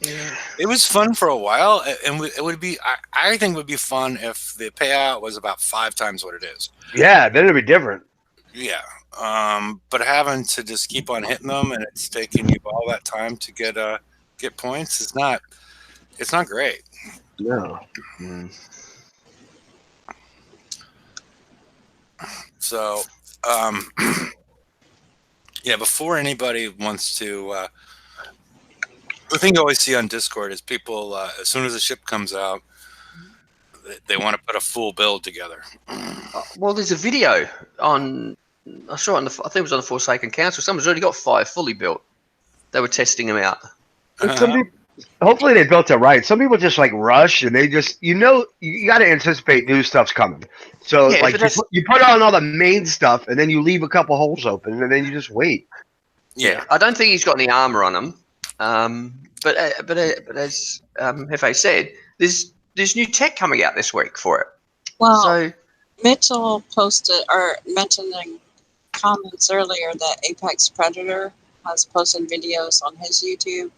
Yeah. It was fun for a while, and it would be. I think it would be fun if the payout was about 5 times what it is. Yeah, then it'd be different. Yeah. But having to just keep on hitting them and it's taking you all that time to get points it's not great. No. So, yeah, before anybody wants to, the thing you always see on Discord is people, as soon as a ship comes out, they want to put a full build together. Well, there's a video on. I saw it I think it was on the Forsaken Council. Someone's already got 5 fully built. They were testing them out. Some people, hopefully they built it right. Some people just like rush and they just, you got to anticipate new stuff's coming. So Yeah, like you put on all the main stuff and then you leave a couple holes open and then you just wait. Yeah, I don't think he's got any armor on him. But as Hefe said, there's new tech coming out this week for it. Well, So Mitchell posted or mentioned in comments earlier that Apex Predator has posted videos on his YouTube.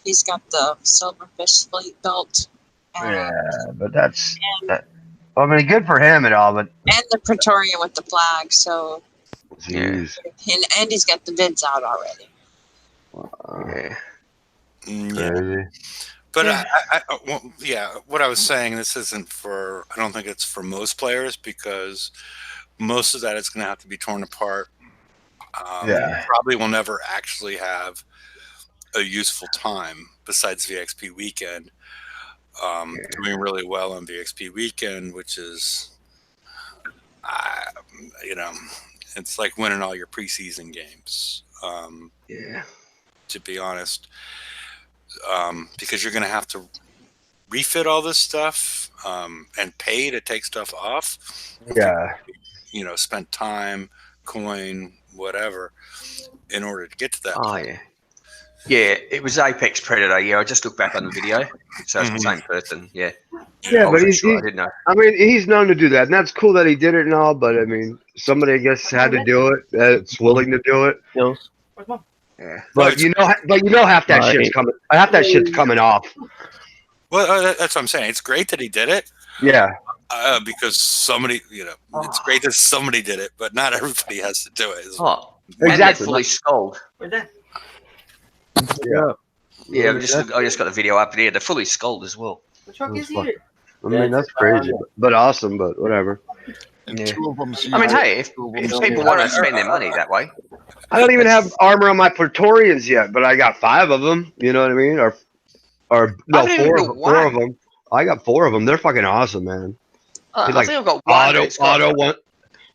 He's got the Silverfish fleet built. Yeah, but I mean, good for him and all, but And the Praetorian with the flag. So, jeez. and he's got the vids out already. yeah. Yeah. Crazy. But Yeah. what I was saying, this isn't for. I don't think it's for most players because most of that is going to have to be torn apart. Yeah. Probably will never actually have a useful time besides VXP weekend. Doing really well on VXP weekend, which is, it's like winning all your preseason games. Yeah. To be honest, because you're going to have to refit all this stuff and pay to take stuff off. Yeah. Spent time, coin, whatever, in order to get to that. Oh yeah. Yeah, it was Apex Predator. Yeah, I just looked back on the video, so it's the same person. Yeah. Yeah, I but wasn't sure. I didn't know. I mean, he's known to do that, and that's cool that he did it and all. But I mean, somebody I guess had to do it. That's willing to do it. Skills. Yeah. But half that shit's Right. coming. Half that shit's coming off. Well, that's what I'm saying. It's great that he did it Yeah. because somebody, it's great that somebody did it, but not everybody has to do it. Oh, Exactly. and they're fully skulled. Yeah. Yeah, I just got the video up there. They're fully skulled as well. I mean, that's crazy, but awesome. But whatever. Yeah. Two of them. I mean, hey, if people want to spend their money that way, I don't even have armor on my Praetorians yet, but I got 5 of them. You know what I mean? Or no, I didn't 4 even of, do 4 of one. them. I got 4 of them. They're fucking awesome, man. I Like, think I've got one. but it's got-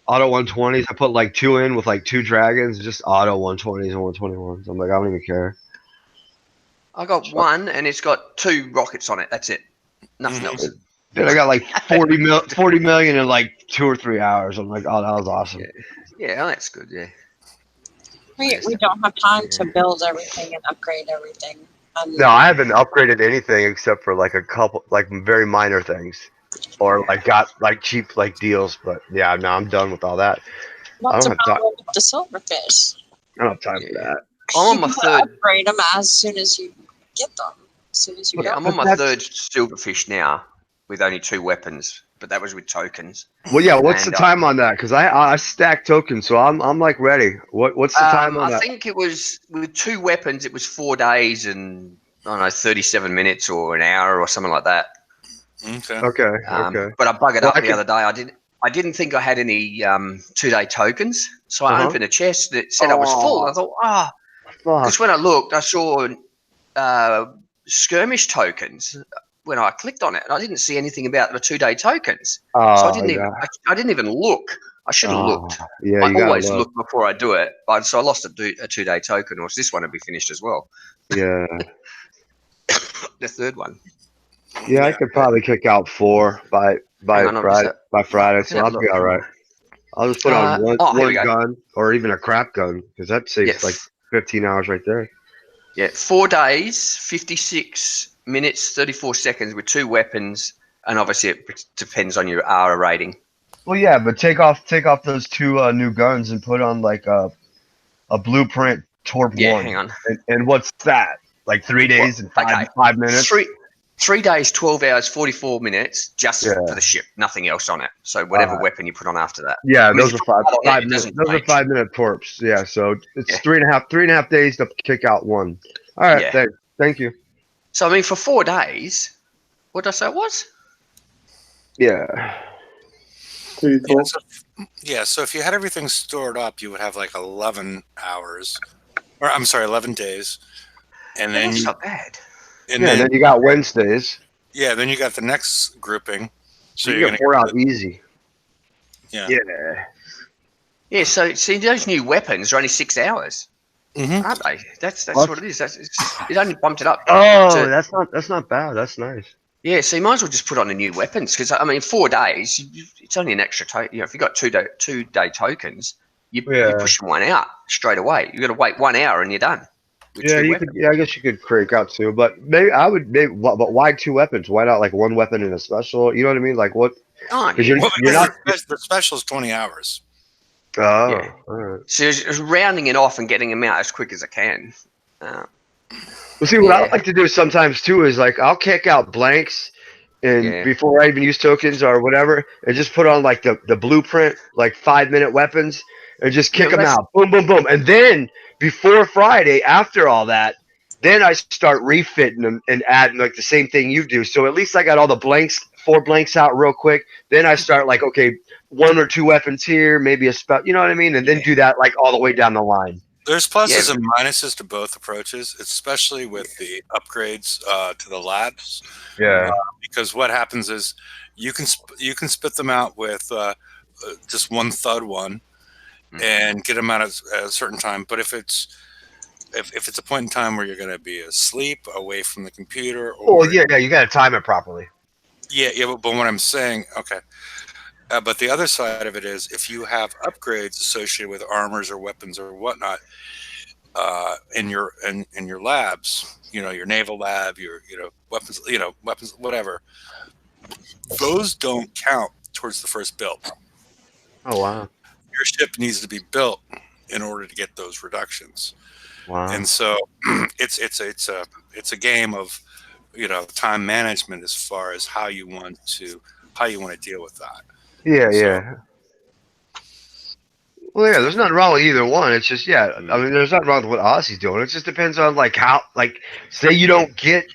Auto 120s. I put like 2 in with like 2 dragons, just auto 120s and 121s. I'm like, I don't even care. I got one, and it's got 2 rockets on it. That's it. Nothing Mhm. else. Dude, I got like 40 million in like 2 or 3 hours. I'm like, oh, that was awesome. Yeah, that's good. Yeah. We don't have time to build everything and upgrade everything. No, I haven't upgraded anything except for like a couple, like very minor things, or like got like cheap like deals. But yeah, no, I'm done with all that. What's I the don't have problem with the silverfish? I don't have time for that. I'm on my You can third. upgrade them as soon as you get them. As soon as you Yeah, get I'm them. on my That's- third silverfish now with only 2 weapons, but that was with tokens. Well, yeah. What's the And, time on that? Because I stack tokens, so I'm like ready. What's the time on I that? think it was with 2 weapons. It was 4 days and I don't know, 37 minutes or an hour or something like that. Okay. Okay. Okay. But I buggered Well, up I the could- other day. I didn't think I had any 2-day tokens, so I Uh-huh. opened a chest that said I was full. I thought, Fuck. because when I looked, I saw skirmish tokens when I clicked on it, and I didn't see anything about the 2-day tokens. So Oh, I didn't even look. I should have looked. Yeah, I you gotta always look. look before I do it. But so I lost a 2-day token, or this one would be finished as well. Yeah. The third one. Yeah, I could probably kick out 4 by Hang on, Friday. By Friday, so Have a I'll be look. all right. I'll just put on one here we go. gun or even a crap gun because that saves Yes. like 15 hours right there. Yeah, 4 days, 56 minutes, 34 seconds with 2 weapons, and obviously it depends on your ARA rating. Well, yeah, but take off those 2 new guns and put on like a blueprint Torp Yeah, 1. hang on. And what's that? Like 3 days and 5 minutes? 3 days, 12 hours, 44 minutes, just Yeah. for the ship, nothing else on it. So whatever weapon you put on after that. Yeah, I mean, those if are you put it 5 doesn't minutes. Those are change. 5-minute torps. Yeah, so it's Yeah. 3.5 days to kick out 1. All right, Yeah. thank you. So I mean, for 4 days, what did I say it was? Yeah. Pretty cool. So if you had everything stored up, you would have like 11 hours, or I'm sorry, 11 days, and then That's you, not bad. and Yeah, and then then you got Wednesdays. then you got the next grouping. So You you're get gonna 4 out easy. Yeah. Yeah. Yeah, so see, those new weapons are only 6 hours, Mhm. aren't they? That's What? what it is. It only bumped it up. Oh, to- that's not bad. That's nice. Yeah, so you might as well just put on the new weapons because I mean, 4 days, it's only an extra. If you got 2-day tokens, you're pushing 1 out straight away. You got to wait 1 hour and you're done. with Yeah, 2 you weapons. could. Yeah, I guess you could crank out 2, but maybe I would. But why 2 weapons? Why not like 1 weapon and a special? You know what I mean? Like what? Oh, Because yeah. you're not. The special is 20 hours. Oh, Yeah. all right. So it's rounding it off and getting them out as quick as I can. Well, see, what I Yeah. like to do sometimes too is like I'll kick out blanks, and Yeah. before I even use tokens or whatever, and just put on like the blueprint, like 5-minute weapons, and just kick Yeah, them that's- out, boom, boom, boom, and then before Friday, after all that, Then I start refitting them and adding like the same thing you do. So at least I got all the blanks, 4 blanks out real quick. Then I start like, okay, 1 or 2 weapons here, maybe a spell, you know what I mean? And then do that like all the way down the line. There's pluses and minuses to both approaches, especially with the upgrades to the labs. Yeah. Because what happens is you can spit them out with just one thud one, and get them out at a certain time. But if it's a point in time where you're going to be asleep, away from the computer, or Well, yeah, you got to time it properly. yeah. But what I'm saying, okay. But the other side of it is if you have upgrades associated with armors or weapons or whatnot in your labs, your naval lab, your weapons, whatever, those don't count towards the first build. Oh wow. Your ship needs to be built in order to get those reductions. Wow. And so it's a game of time management as far as how you want to deal with that. Yeah, So- yeah. Well, yeah, there's nothing wrong with either one. It's just, yeah, I mean, there's nothing wrong with what Aussie's doing. It just depends on, like, how, like, say you don't get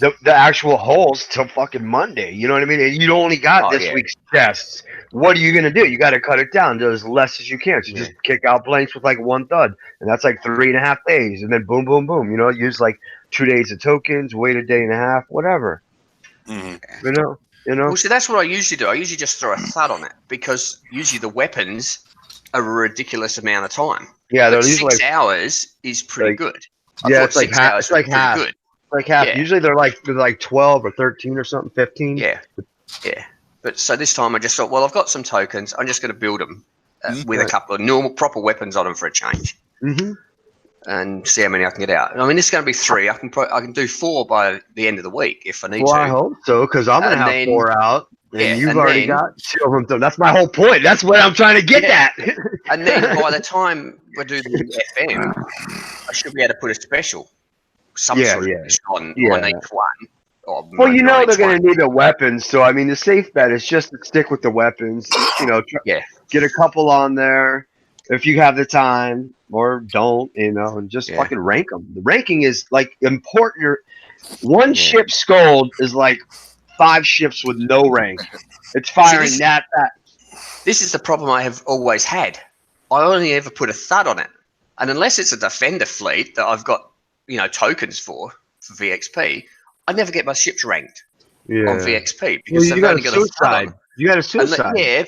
the actual holes till fucking Monday. You know what I mean? And you only got this week's tests. What are you going to do? You got to cut it down to as less as you can. So just kick out blanks with, like, 1 thud. And that's, like, 3.5 days. And then boom, boom, boom. Use, like, 2 days of tokens, wait a day and a half, whatever. Mm-hmm. You know? Well, see, that's what I usually do. I usually just throw a thud on it because usually the weapons are a ridiculous amount of time. Yeah, they're But usually 6 hours is pretty like- good. yeah, thought it's like 6 half. hours It's like was pretty half. good. Like half. Yeah. Usually they're like 12 or 13 or something, 15. Yeah. But so this time I just thought, well, I've got some tokens. I'm just going to build them with a couple of normal, proper weapons on them for a change, Mm-hmm. and see how many I can get out. I mean, this is going to be 3. I can do 4 by the end of the week if I need Well, to. I hope so, because I'm gonna And have then- 4 out, and yeah, you've and already then- got 2 of them. So that's my whole point. That's what I'm trying to get Yeah. at. And then by the time we do the FM, I should be able to put a special, some Yeah, sort of yeah. special on Yeah. each one. Or Well, maybe they're not each gonna one. need the weapons. So I mean, the safe bet is just to stick with the weapons. Yeah. Get a couple on there if you have the time, or don't. And just Yeah. fucking rank them. The ranking is like important. One Yeah. ship scold is like 5 ships with no rank. It's firing this- that. This is the problem I have always had. I only ever put a thud on it. And unless it's a defender fleet that I've got, tokens for VXP, I never get my ships ranked on VXP because Well, they've only got a thud on them. You got a And suicide. yeah,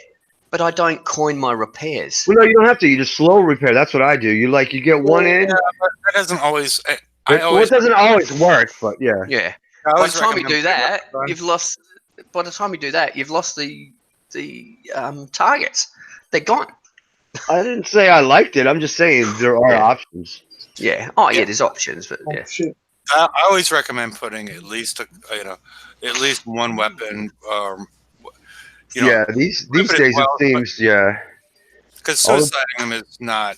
but I don't coin my repairs. Well, no, you don't have to. You just slow repair. That's what I do. You get one in. Yeah, but that doesn't always. It doesn't always work, but yeah. Yeah. I By always the time you recommend do that, putting you've lost. By the time you do that, you've lost the targets. They're gone. I didn't say I liked it. I'm just saying there are Yeah. options. Yeah. Oh, yeah. There's options, but yeah. I always recommend putting at least at least one weapon. Yeah, these Rip it days well, it seems because all the- suiciding them is not.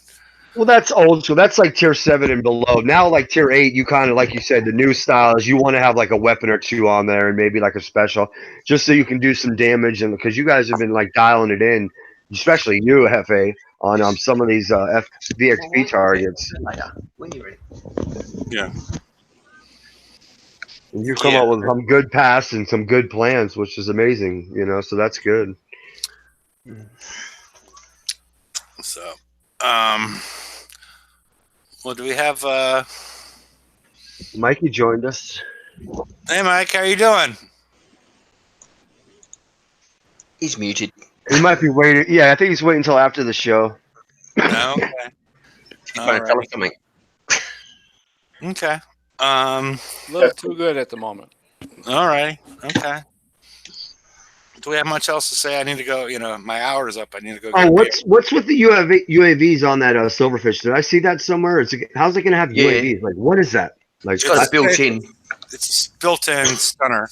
Well, that's old school. That's like tier 7 and below. Now, like tier 8, you kind of, like you said, the new style is you want to have like a weapon or 2 on there and maybe like a special, just so you can do some damage. And because you guys have been like dialing it in, especially you, Hefe, on some of these VXP targets. Later, when you're ready. Yeah. And you come Yeah. up with some good pass and some good plans, which is amazing. So that's good. So, well, do we have? Mikey joined us. Hey, Mike, how you doing? He's muted. He might be waiting. Yeah, I think he's waiting until after the show. No. Okay. He's trying to tell us something. Okay. A little too good at the moment. All right. Okay. Do we have much else to say? I need to go. My hour's up. I need to go. Oh, get what's with the UAVs on that Silverfish? Did I see that somewhere? How's it going to have Yeah. UAVs? Like, what is that? Like, It's got That's a built-in. It's built-in stunner.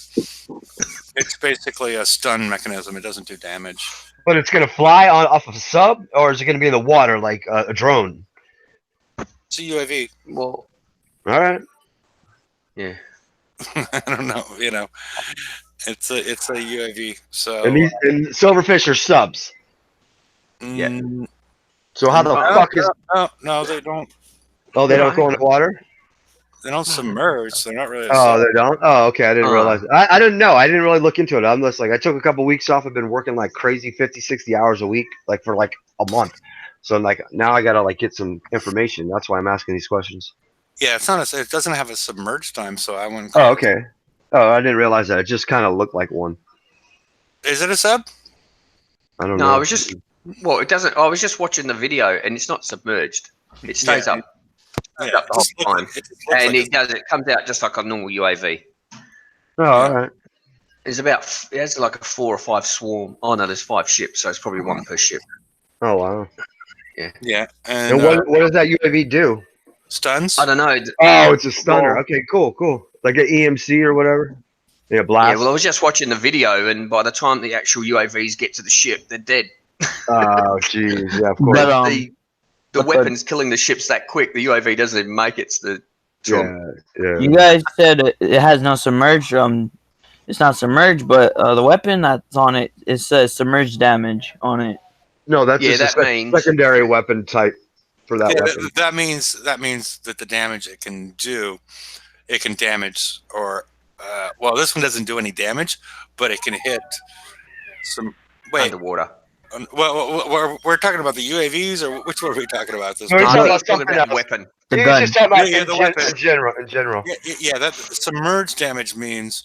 It's basically a stun mechanism. It doesn't do damage. but it's going to fly off of a sub, or is it going to be in the water like a drone? It's a UAV. Well, All right. yeah. I don't know. It's a UAV. So And Silverfish are subs. Yeah. mm, So how the no, fuck is? no, they don't. Oh, they No, don't go in the water. they don't submerge. They're not really. Oh, they don't. Oh, okay. I didn't realize. I didn't know. I didn't really look into it. I'm just like I took a couple weeks off. I've been working like crazy, 50, 60 hours a week, like for like a month. So I'm like now I gotta like get some information. That's why I'm asking these questions. Yeah, it's not. It doesn't have a submerged time, so I wouldn't. Oh, okay. Oh, I didn't realize that. It just kind of looked like one. Is it a sub? I don't No, know. I was just well, it doesn't. I was just watching the video, and it's not submerged. It stays Yeah. up, up the whole time, It just looks and like it comes out just like a normal UAV. Oh, all right. It has like a 4 or 5 swarm. Oh no, there's 5 ships, so it's probably 1 per ship. Oh, wow. yeah, And and what does that UAV do? stuns. I don't know. Oh, it's a stunner. Well- Okay, cool. Like an EMC or whatever. Yeah, blast. Yeah, well, I was just watching the video, and by the time the actual UAVs get to the ship, they're dead. Oh, jeez. Yeah, of course. But the but weapons killing the ships that quick, the UAV doesn't even make it to the. yeah. you guys said it has no submerged. It's not submerged, but the weapon that's on it, it says submerged damage on it. No, that's Yeah, just that a means- secondary weapon type for that Yeah, weapon. that means that the damage it can do, it can damage or well, this one doesn't do any damage, but it can hit some. Wait, Underwater. well, we're talking about the UAVs, or which one are we talking about? This No, one? he's No, talking I about was talking something about the else. weapon. The He's gun. just talking about Yeah, the weapon. in general. Yeah, that submerged damage means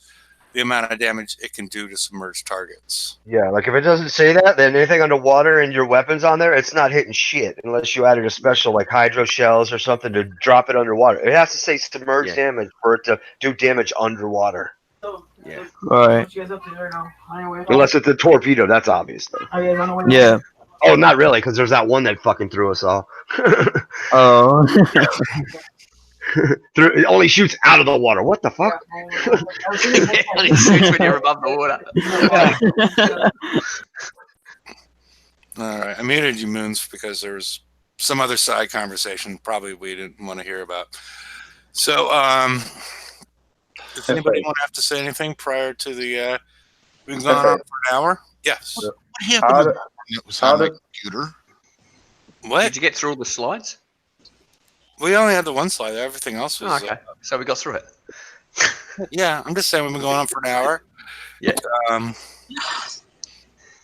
the amount of damage it can do to submerged targets. Yeah, like if it doesn't say that, then anything underwater and your weapons on there, it's not hitting shit unless you added a special like hydro shells or something to drop it underwater. It has to say submerged Yeah. damage for it to do damage underwater. Yeah. Right. Unless it's a torpedo, that's obvious though. Yeah. Oh, not really, because there's that one that fucking threw us all. Oh. It only shoots out of the water. What the fuck? Yeah, and it shoots when you're above the water. All right, I muted you, Moons, because there's some other side conversation probably we didn't want to hear about. So, does anybody want to have to say anything prior to the? We've gone on for an hour. Yes. What How happened? did- It was on how my did- computer. What? Did you get through all the slides? We only had the one slide. Everything else was. Oh, okay. So we got through it. Yeah, I'm just saying we've been going on for an hour. Yeah.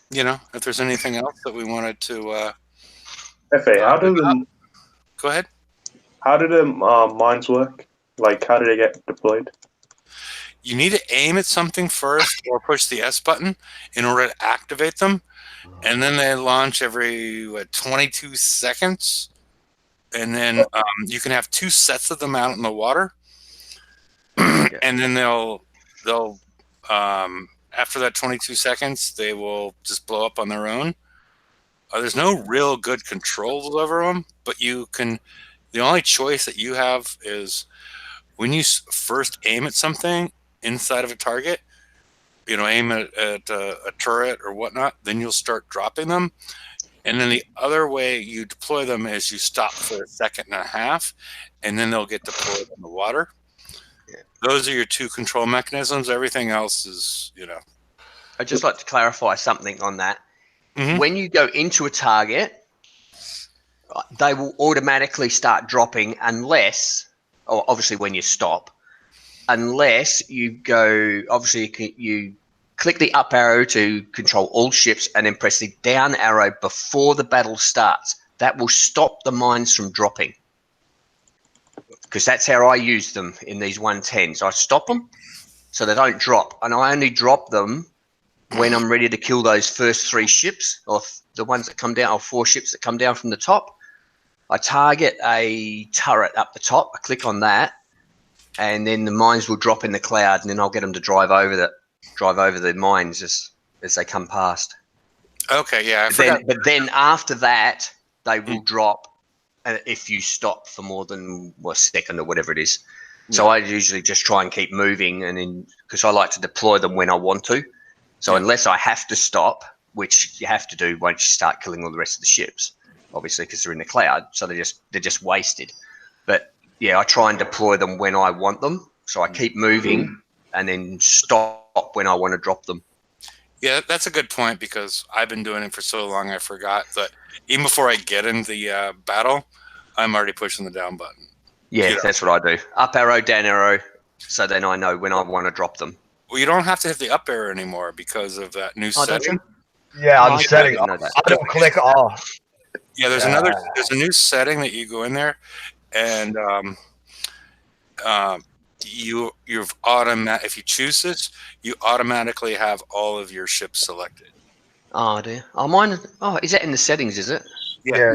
You know, if there's anything else that we wanted to FA, how do the go ahead. mines work? Like, how do they get deployed? You need to aim at something first or push the S button in order to activate them. And then they launch every 22 seconds. And then you can have 2 sets of them out in the water. And then they'll after that 22 seconds, they will just blow up on their own. There's no real good controls over them, but you can. The only choice that you have is when you first aim at something inside of a target, you know, aim at a turret or whatnot, then you'll start dropping them. And then the other way you deploy them is you stop for a second and a half, and then they'll get deployed in the water. Those are your 2 control mechanisms. Everything else is, you know. I'd just like to clarify something on that. Mhm. When you go into a target, they will automatically start dropping unless, or obviously when you stop, unless you go, obviously you click the up arrow to control all ships and then press the down arrow before the battle starts. That will stop the mines from dropping. Because that's how I use them in these 110s. I stop them so they don't drop. And I only drop them when I'm ready to kill those first 3 ships, or the ones that come down, or 4 ships that come down from the top. I target a turret up the top. I click on that, and then the mines will drop in the cloud, and then I'll get them to drive over the mines as they come past. Okay, yeah, I forgot. But then after that, they will drop if you stop for more than a second or whatever it is. So I usually just try and keep moving, and then because I like to deploy them when I want to. So unless I have to stop, which you have to do once you start killing all the rest of the ships, obviously because they're in the cloud, so they're just wasted. But yeah, I try and deploy them when I want them. So I keep moving and then stop when I want to drop them. Yeah, that's a good point because I've been doing it for so long I forgot that even before I get in the battle, I'm already pushing the down button. Yeah, You know. that's what I do. Up arrow, down arrow, so then I know when I want to drop them. Well, you don't have to hit the up arrow anymore because of that new Oh, don't setting. Yeah, Oh, I'm okay, setting. I didn't know that. I don't click all. Yeah, there's Yeah. there's a new setting that you go in there, and you've if you choose this, you automatically have all of your ships selected. Oh dear. Oh, mine. Oh, is that in the settings? Is it? Yeah.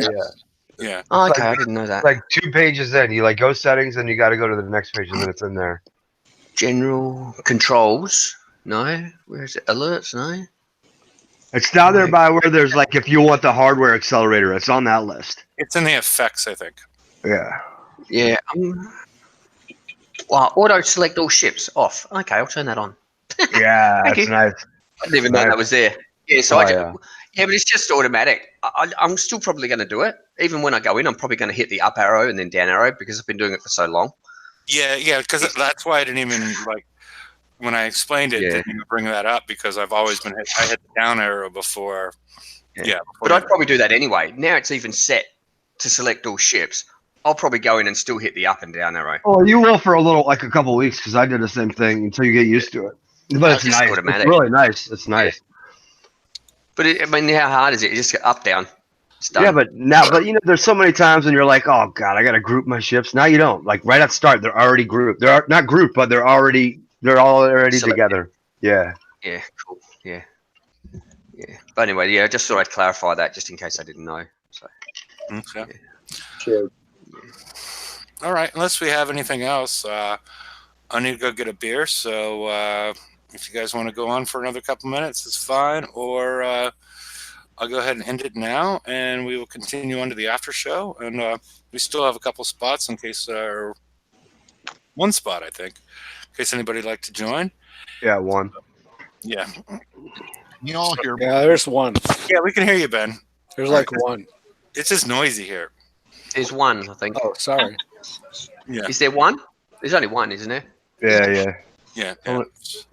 Yeah. Oh, It's okay, like- I didn't know that. Like 2 pages in, you like go settings, and you got to go to the next page, and then it's in there. General controls. No. Where is it? Alerts. No. It's down there by where there's like if you want the hardware accelerator, it's on that list. It's in the effects, I think. Yeah. Yeah. Well, auto select all ships off. Okay, I'll turn that on. Yeah, Thank that's you. nice. I didn't even know Nice. that was there. Yeah, so Oh, yeah, but it's just automatic. I'm still probably going to do it. Even when I go in, I'm probably going to hit the up arrow and then down arrow because I've been doing it for so long. Yeah, because that's why I didn't even like when I explained it. Yeah. Didn't even bring that up because I've always been I hit the down arrow before. Yeah. before But I'd probably do that anyway. Now it's even set to select all ships. I'll probably go in and still hit the up and down arrow. Oh, you will for like a couple weeks because I did the same thing until you get used to it. But it's just nice. automatic. It's really nice. It's nice. But I mean, how hard is it? You just get up, down. It's done. Yeah, but there's so many times when you're like, oh god, I gotta group my ships. Now you don't. Like right at the start, they're already grouped. They're not grouped, but they're all already Selected. together. Yeah. Yeah, cool. Yeah. But anyway, yeah, I just thought I'd clarify that just in case I didn't know. So. Okay. Sure. All right. Unless we have anything else, I need to go get a beer. So if you guys want to go on for another couple minutes, it's fine. Or I'll go ahead and end it now, and we will continue on to the after show. And we still have a couple spots in case, or one spot, I think, in case anybody'd like to join. Yeah, one. Yeah. You all hear me? Yeah, there's one. Yeah, we can hear you, Ben. There's like one. It's just noisy here. There's one, I think. Oh, sorry. Yeah. Is there one? There's only one, isn't there? Yeah. Yeah.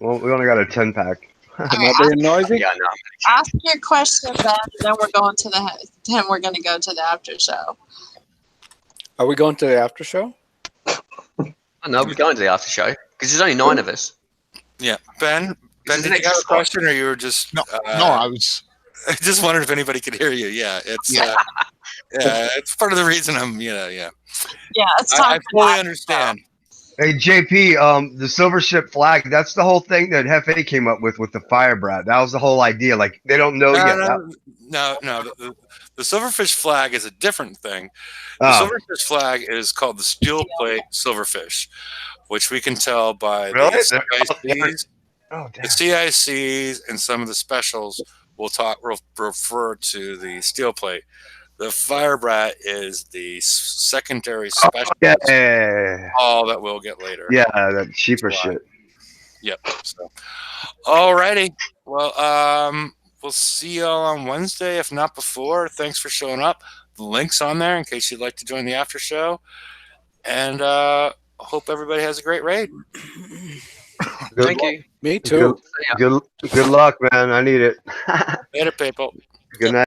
Well, we only got a 10-pack. Am I being noisy? Yeah, no. Ask your question, Ben. Then we're going to go to the after show. Are we going to the after show? I know, we're going to the after show because there's only 9 of us. Yeah. Ben, This is did an you have a extra question, or you were just... No, I was. I just wondered if anybody could hear you. Yeah, it's Yeah. it's part of the reason I'm, yeah. Yeah, it's time I for fully that. understand. Hey JP, the silver ship flag, that's the whole thing that Hefe came up with the Firebrat. That was the whole idea. Like they don't know yet. No. The silverfish flag is a different thing. The Oh, silverfish flag is called the steel plate silverfish, which we can tell by Really? the CICs. oh damn. The CICs and some of the specials will refer to the steel plate. The Firebrat is the secondary special. Yeah. All that we'll get later. Yeah, that cheaper shit. Yep. So, alrighty. Well, we'll see y'all on Wednesday, if not before. Thanks for showing up. The link's on there in case you'd like to join the after show. And hope everybody has a great raid. Thank you. Me too. Good luck, man. I need it. Later, people. Good night.